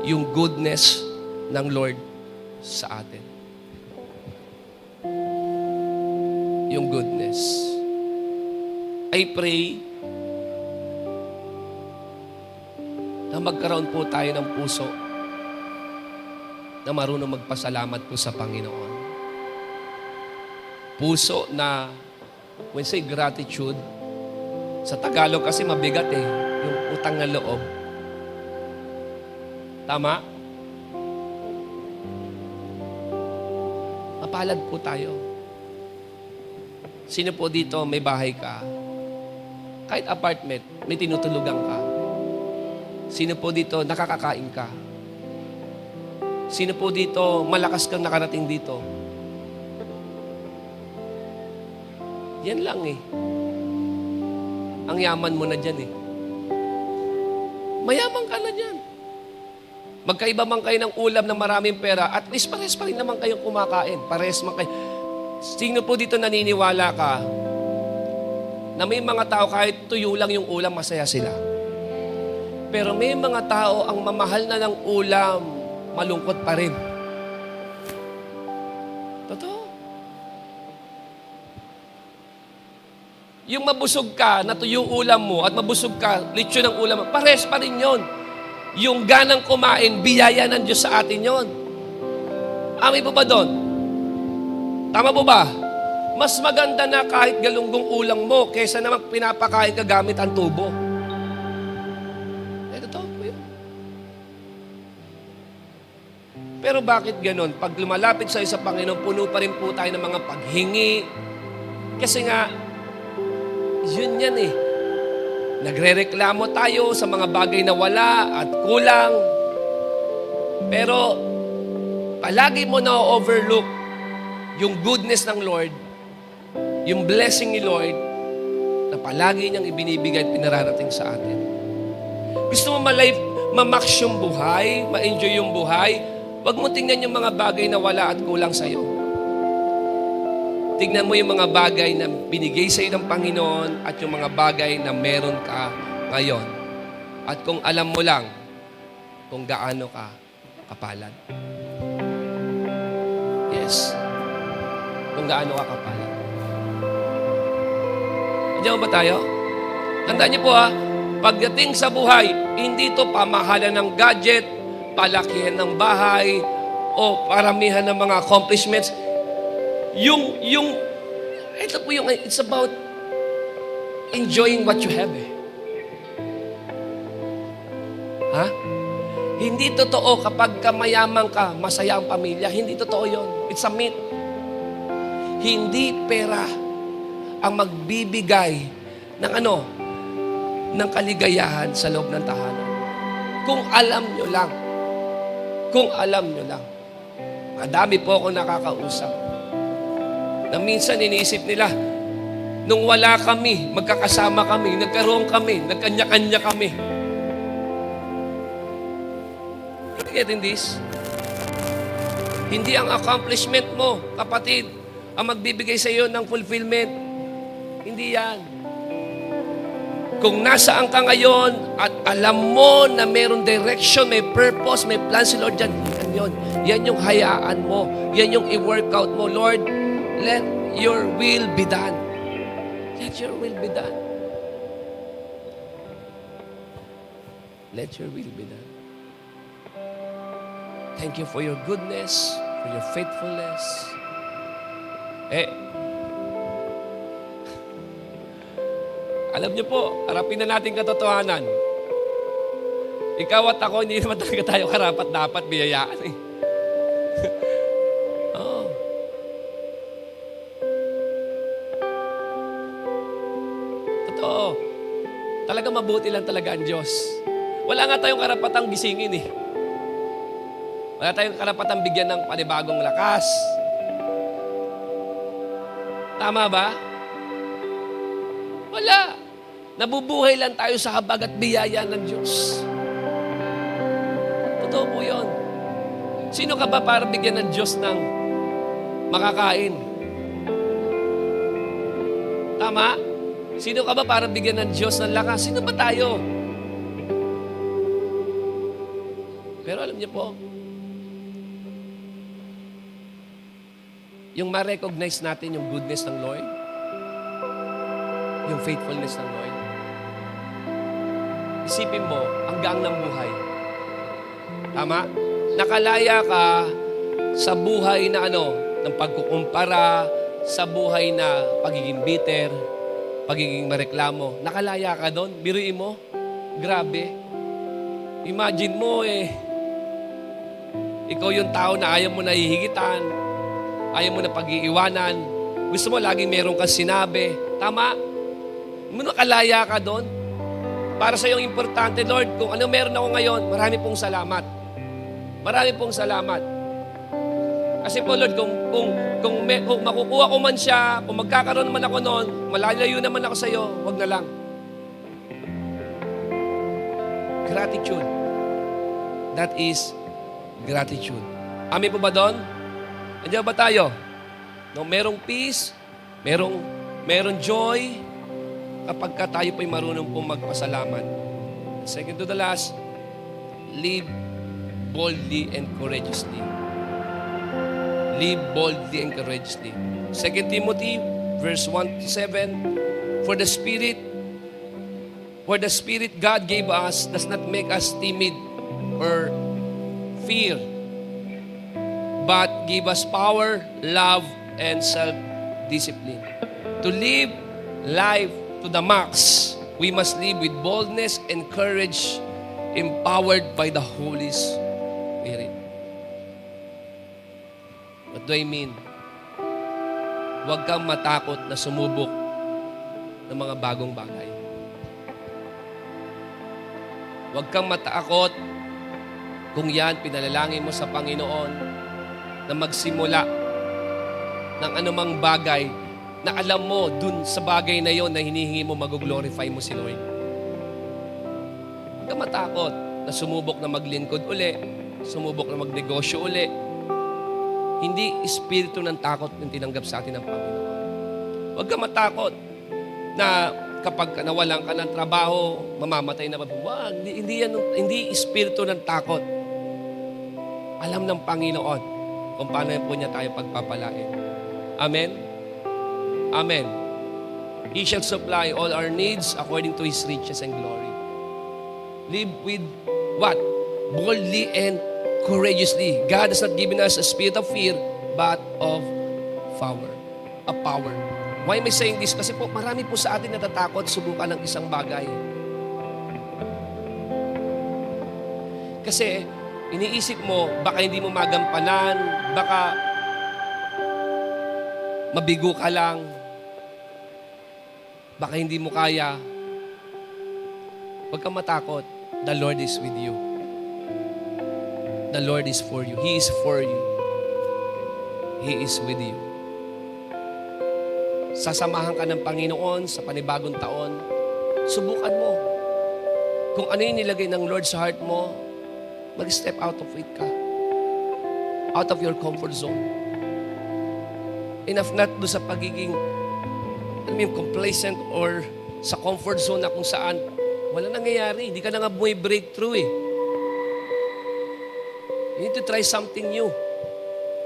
yung goodness ng Lord sa atin. Yung goodness. I pray na magkaroon po tayo ng puso na marunong magpasalamat po sa Panginoon. Puso na, when say gratitude, sa Tagalog kasi mabigat eh, yung utang na loob. Tama? Mapalad po tayo. Sino po dito may bahay ka? Kahit apartment, may tinutulugan ka. Sino po dito nakakakain ka? Sino po dito malakas kang nakarating dito? Yan lang eh. Ang yaman mo na dyan eh. Mayaman ka na dyan. Magkaiba man kayo ng ulam na maraming pera, at least pares pa rin naman kayong kumakain. Pares man kayo. Sino po dito naniniwala ka na may mga tao kahit tuyo lang yung ulam, masaya sila? Pero may mga tao ang mamahal na ng ulam, malungkot pa rin. Totoo. Yung mabusog ka, natuyo ulam mo, at mabusog ka, lechon ng ulam mo, pares pa rin yun. Yung ganang kumain, biyaya ng Diyos sa atin yon. Amin po ba doon? Tama po ba? Mas maganda na kahit galunggong ulam mo kaysa naman pinapakain ka gamit ang tubo. Totoo po yun. Pero bakit ganon? Pag lumalapit sa Panginoon, puno pa rin po tayo ng mga paghingi. Kasi nga, yun yan eh. Nagrereklamo tayo sa mga bagay na wala at kulang. Pero, palagi mo na-overlook yung goodness ng Lord, yung blessing ni Lord, na palagi niyang ibinibigay at pinararating sa atin. Gusto mo ma-max yung buhay, ma-enjoy yung buhay, huwag mo tingnan yung mga bagay na wala at kulang sa'yo. Tignan mo yung mga bagay na binigay sa iyo ng Panginoon at yung mga bagay na meron ka ngayon. At kung alam mo lang kung gaano ka kapalad. Yes. Kung gaano ka kapalad. Nandiyan ba tayo? Tandaan niyo po pagdating sa buhay, hindi ito pamahalan ng gadget, palakihan ng bahay, o paramihan ng mga accomplishments. Ito po it's about enjoying what you have Ha? Hindi totoo kapag mayaman ka, masaya ang pamilya. Hindi totoo yon. It's a myth. Hindi pera ang magbibigay ng ng kaligayahan sa loob ng tahanan. Kung alam nyo lang. Kung alam nyo lang. Madami po ako nakakausap. Na minsan iniisip nila, nung wala kami, magkakasama kami, nagkaroon kami, nagkanya-kanya kami. Getting this? Hindi ang accomplishment mo, kapatid, ang magbibigay sa iyo ng fulfillment. Hindi yan. Kung nasaan ka ngayon at alam mo na mayroong direction, may purpose, may plan si Lord dyan, yan yung hayaan mo. Yan yung i-workout mo. Lord, let your will be done. Let your will be done. Let your will be done. Thank you for your goodness, for your faithfulness. Alam niyo po, harapin na natin katotohanan. Ikaw at ako, hindi naman talaga tayo karapat-dapat biyayaan Oo. Totoo. Talaga mabuti lang talaga ang Diyos. Wala nga tayong karapatang gisingin Wala tayong karapatang bigyan ng panibagong lakas. Tama ba? Wala. Nabubuhay lang tayo sa habag at biyaya ng Diyos. Totoo po yun. Sino ka ba para bigyan ng Diyos ng makakain? Tama? Sino ka ba para bigyan ng Diyos ng lakas? Sino ba tayo? Pero alam niyo po, yung ma-recognize natin yung goodness ng Lord, yung faithfulness ng Lord, isipin mo, hanggang ng buhay. Tama? Nakalaya ka sa buhay na ng pagkukumpara, sa buhay na pagiging bitter, pagiging mareklamo. Nakalaya ka doon. Biruin mo. Grabe. Imagine mo ikaw yung tao na ayaw mo na hihigitan, ayaw mo na pag-iiwanan, gusto mo laging meron kang sinabi. Tama? Nakalaya ka doon. Para sa iyong importante, Lord, kung ano meron ako ngayon, marami pong salamat. Marami pong salamat. Kasi po, Lord, kung makukuha ko man siya, kung magkakaroon naman ako noon, malalayo naman ako sa iyo, wag na lang. Gratitude. That is gratitude. Amin po ba doon? Andiyan ba tayo? No, merong peace, merong joy, kapag ka tayo po'y marunong pong magpasalamat. Second to the last, live boldly and courageously. Live boldly and courageously. 2 Timothy, verse 1-7, For the Spirit God gave us does not make us timid or fear, but give us power, love, and self-discipline. To live life to the max, we must live with boldness and courage, empowered by the Holy Spirit. What do I mean? Huwag kang matakot na sumubok ng mga bagong bagay. Huwag kang matakot kung yan pinalalangin mo sa Panginoon na magsimula ng anumang bagay na alam mo dun sa bagay na yon na hinihingi mo, mag-glorify mo si Lord. Huwag kang matakot na sumubok na maglingkod uli, sumubok na magnegosyo uli. Hindi espiritu ng takot yung tinanggap sa atin ng Panginoon. Huwag kang matakot na kapag nawalan ka ng trabaho, mamamatay na ba? Huwag, hindi espiritu ng takot. Alam ng Panginoon kung paano po niya tayo pagpapalain. Amen? Amen. He shall supply all our needs according to His riches and glory. Live with what? Boldly and courageously. God has not given us a spirit of fear, but of power. A power. Why am I saying this? Kasi po, marami po sa atin natatakot subukan ng isang bagay. Kasi, iniisip mo, baka hindi mo magampanan, baka mabigo ka lang, baka hindi mo kaya. Huwag kang matakot. The Lord is with you. The Lord is for you. He is for you. He is with you. Sasamahan ka ng Panginoon sa panibagong taon. Subukan mo. Kung ano yung nilagay ng Lord sa heart mo, mag-step out of it ka. Out of your comfort zone. Enough not do sa pagiging complacent or sa comfort zone na kung saan wala nangyayari. Hindi ka na nga breakthrough eh. You need to try something new.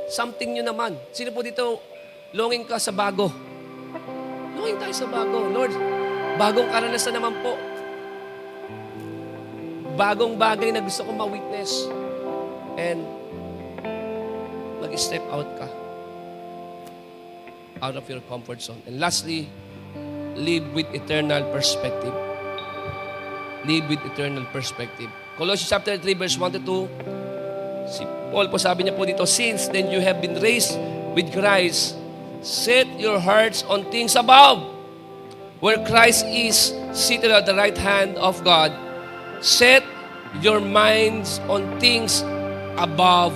Something new naman. Sino po dito longing ka sa bago? Longing tayo sa bago. Lord, bagong karanasan naman po. Bagong bagay na gusto ko ma-witness. And mag-step out ka. Out of your comfort zone. And lastly, live with eternal perspective. Live with eternal perspective. Colossians chapter 3 verse 1 to 2. Si Paul po sabi niya po dito, since then you have been raised with Christ, set your hearts on things above, where Christ is seated at the right hand of God. Set your minds on things above,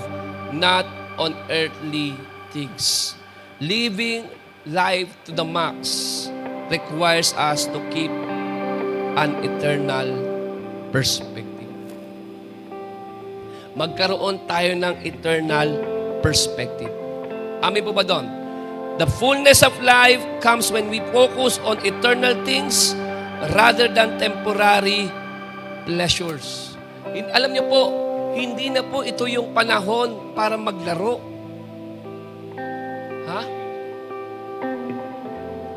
not on earthly things. Living life to the max requires us to keep an eternal perspective. Magkaroon tayo ng eternal perspective. Amin po ba doon? The fullness of life comes when we focus on eternal things rather than temporary pleasures. Alam niyo po, hindi na po ito yung panahon para maglaro. Ha?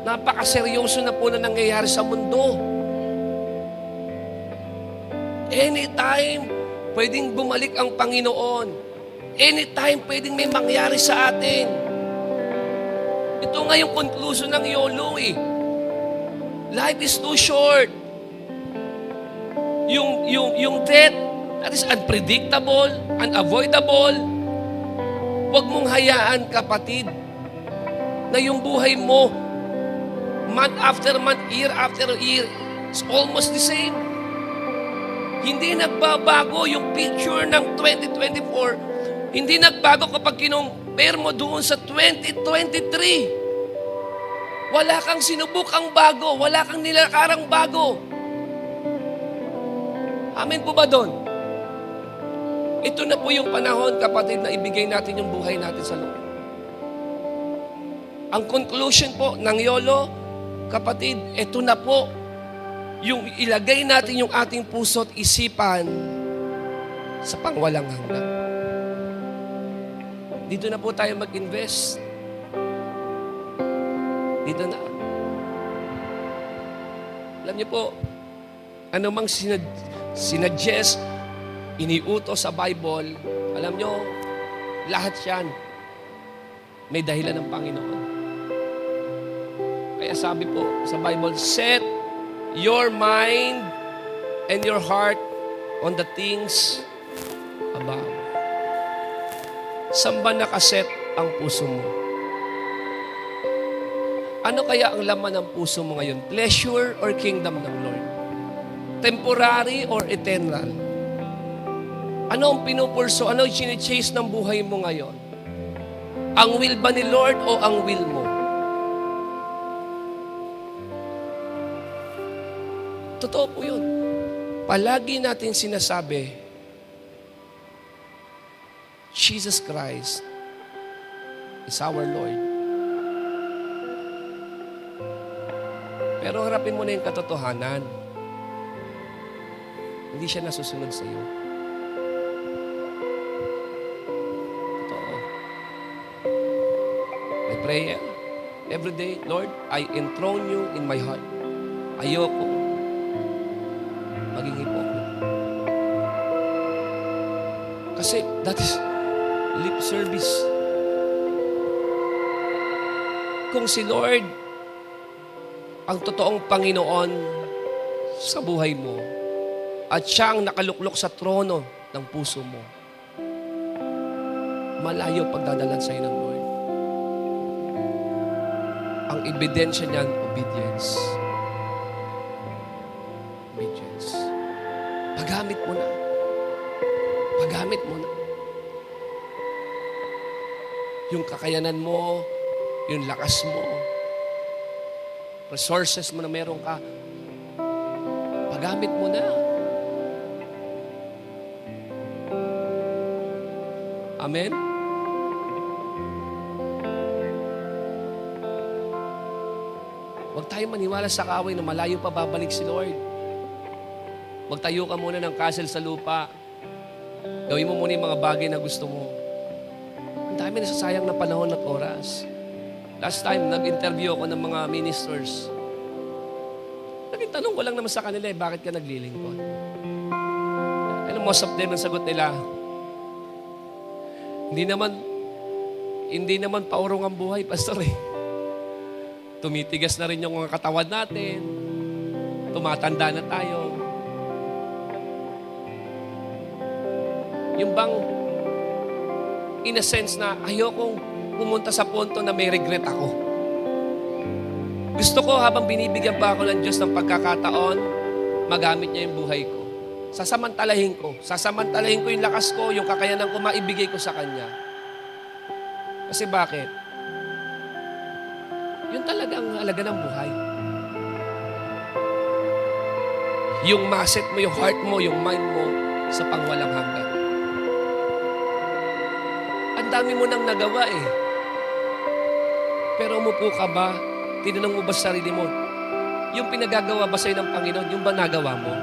Napakaseryoso na po na nangyayari sa mundo. Anytime, pwedeng bumalik ang Panginoon. Anytime, pwedeng may mangyari sa atin. Ito nga yung conclusion ng YOLO eh. Life is too short. Yung death, that is unpredictable, unavoidable. Huwag mong hayaan, kapatid, na yung buhay mo, month after month, year after year, is almost the same. Hindi nagbabago yung picture ng 2024. Hindi nagbago kapag kinumpare mo doon sa 2023. Wala kang sinubukang bago. Wala kang nilakarang bago. Amen po ba doon? Ito na po yung panahon, kapatid, na ibigay natin yung buhay natin sa Lord. Ang conclusion po ng YOLO, kapatid, ito na po yung ilagay natin yung ating puso at isipan sa pangwalang hanggan. Dito na po tayo mag-invest. Dito na. Alam niyo po, anumang sinadjust, iniutos sa Bible, alam niyo, lahat yan may dahilan ng Panginoon. Kaya sabi po sa Bible, set your mind and your heart on the things above. Saan ba nakaset ang puso mo? Ano kaya ang laman ng puso mo ngayon? Pleasure or kingdom ng Lord? Temporary or eternal? Ano ang pinupurso? Ano ang chine-chase ng buhay mo ngayon? Ang will ba ni Lord o ang will mo? Totoo po yun. Palagi natin sinasabi, Jesus Christ is our Lord. Pero harapin mo na yung katotohanan. Hindi siya nasusunod sa iyo. Totoo. May prayer. Every day, Lord, I enthrone you in my heart. Ayoko maging hypocrite. Kasi that is lip service. Kung si Lord ang totoong Panginoon sa buhay mo at siya ang nakaluklok sa trono ng puso mo, malayo pagdadalan sa'yo ng Lord. Ang ebidensya niyan, obedience. Obedience. Paggamit mo na. Paggamit mo na. Yung kakayanan mo, yung lakas mo, resources mo na meron ka, paggamit mo na. Amen? Huwag tayo maniwala sa kaway na malayo pa babalik si Lord. Magtayo ka muna ng castle sa lupa. Gawin mo muna yung mga bagay na gusto mo. Ang dami nasasayang na panahon at oras. Last time, nag-interview ako ng mga ministers. Naging tanong ko lang naman sa kanila, bakit ka naglilingkod? And most of them, ang sagot nila, hindi naman paurong ang buhay, pastor eh. Tumitigas na rin yung mga katawan natin. Tumatanda na tayo. Yung bang, in a sense na ayokong pumunta sa punto na may regret ako. Gusto ko habang binibigyan pa ako ng Diyos ng pagkakataon, magamit niya yung buhay ko. Sasamantalahin ko. Sasamantalahin ko yung lakas ko, yung kakayanan ko, maibigay ko sa Kanya. Kasi bakit? Yun talaga ang halaga ng buhay. Yung maset mo, yung heart mo, yung mind mo sa pangwalang hanggan. Ang dami mo nang nagawa eh. Pero umupo ka ba? Tinanong mo ba sa sarili mo? Yung pinagagawa ba sa'yo ng Panginoon, yung ba nagawa mo?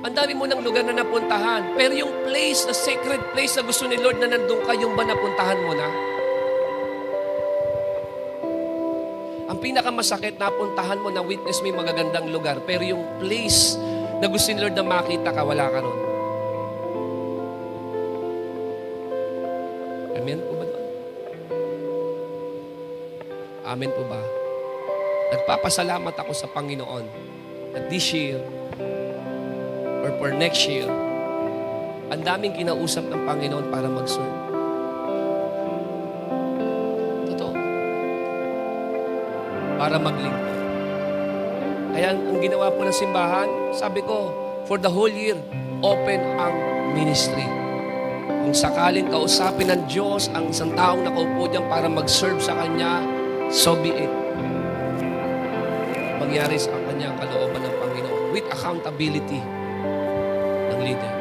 Ang dami mo ng lugar na napuntahan. Pero yung place, na sacred place na gusto ni Lord na nandun ka, yung ba napuntahan mo na? Ang pinakamasakit, napuntahan mo, na witness mo yung magagandang lugar. Pero yung place na gusto ni Lord na makita ka, wala ka ron. Amen po ba doon? Amen po ba? Nagpapasalamat ako sa Panginoon that this year or for next year, ang daming kinausap ng Panginoon para mag-serve. Totoo. Para maglingkod. Kaya ang ginawa po ng simbahan, sabi ko, for the whole year, open ang ministry. Kung sakaling kausapin ng Diyos ang isang taong nakaupo diyan para mag-serve sa Kanya, so be it. Mangyari sa Kanyang kalooban ng Panginoon with accountability ng leader.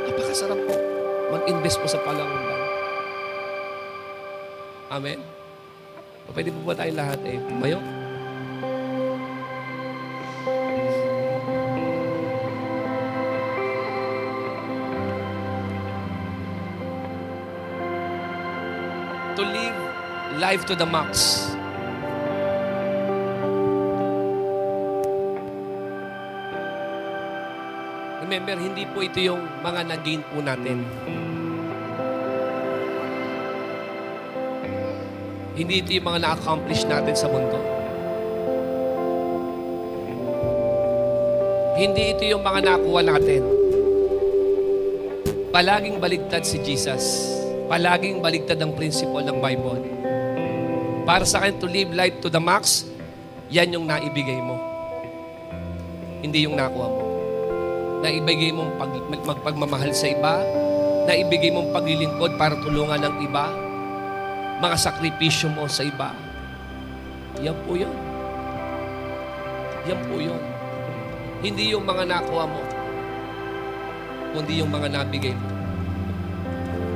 Napakasarap po mag-invest po sa palangunan. Amen? Pwede po ba tayong lahat tumayo? To live life to the max. Remember, hindi po ito yung mga nag-gain po natin. Hindi ito yung mga na-accomplish natin sa mundo. Hindi ito yung mga nakuha natin. Palaging baligtad si Jesus. Palaging baligtad ang principle ng Bible. Para sa akin, to live life to the max, yan yung naibigay mo. Hindi yung nakuha mo. Naibigay mong magpagmamahal sa iba, naibigay mong paglilingkod para tulungan ng iba, mga sakripisyo mo sa iba. Yan po yun. Yan po yun. Hindi yung mga nakuha mo, kundi yung mga nabigay mo.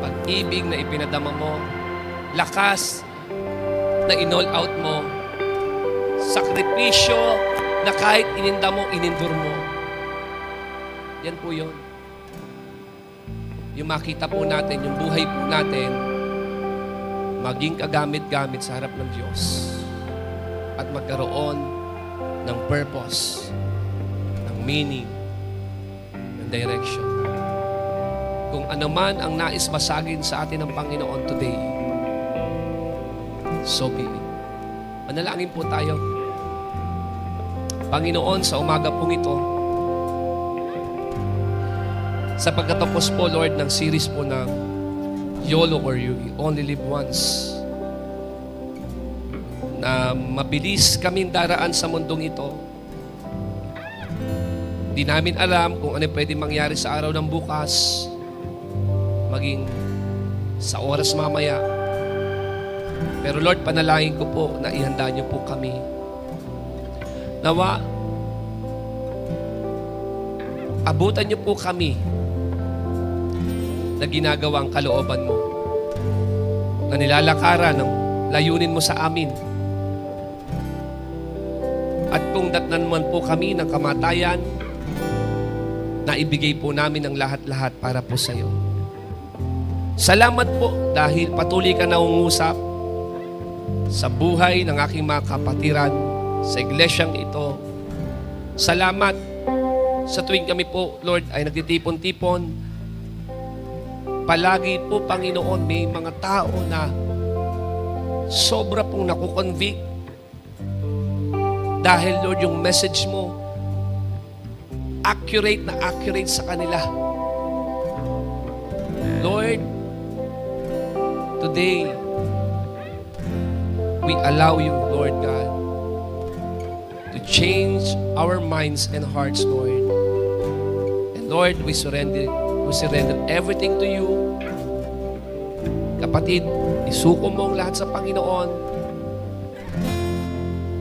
Pag-ibig na ipinadama mo, lakas na in-all out mo, sakripisyo na kahit ininda mo, inindur mo. Yan po yun. yung makita po natin, yung buhay po natin, maging kagamit-gamit sa harap ng Diyos at magkaroon ng purpose, ng meaning, ng direction. Kung ano man ang nais basagin sa atin ng Panginoon today, so be it. Manalangin po tayo. Panginoon, sa umaga pong ito, sa pagkatapos po, Lord, ng series po ng YOLO or You Only Live Once, na mabilis kaming daraan sa mundong ito. Hindi namin alam kung ano pwede mangyari sa araw ng bukas, maging sa oras mamaya. Pero Lord, panalangin ko po na ihanda niyo po kami. Nawa, abutan niyo po kami na ginagawang kalooban mo, na nilalakaran ng layunin mo sa amin. At kung datnan man po kami ng kamatayan, na ibigay po namin ang lahat-lahat para po sa iyo. Salamat po dahil patuloy ka naungusap sa buhay ng aking mga kapatiran sa iglesyang ito. Salamat sa tuwing kami po, Lord, ay nagtitipon-tipon. Palagi po, Panginoon, may mga tao na sobra pong nakukonvict dahil, Lord, yung message mo accurate na accurate sa kanila. Lord, today, we allow you, Lord God, to change our minds and hearts, Lord. And Lord, we surrender everything to you. Kapatid, isuko mo ang lahat sa Panginoon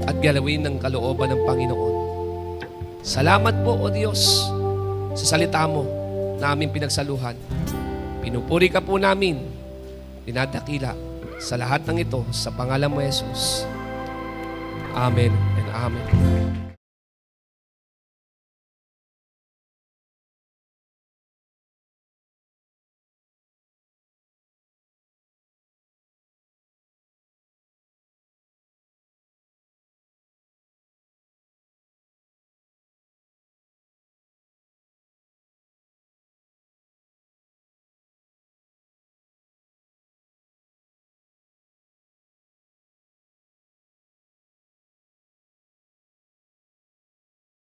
at galawin ng kalooban ng Panginoon. Salamat po, O Diyos, sa salita mo na aming pinagsaluhan. Pinupuri ka po namin, dinadakila sa lahat ng ito, sa pangalan mo, Jesus. Amen and Amen.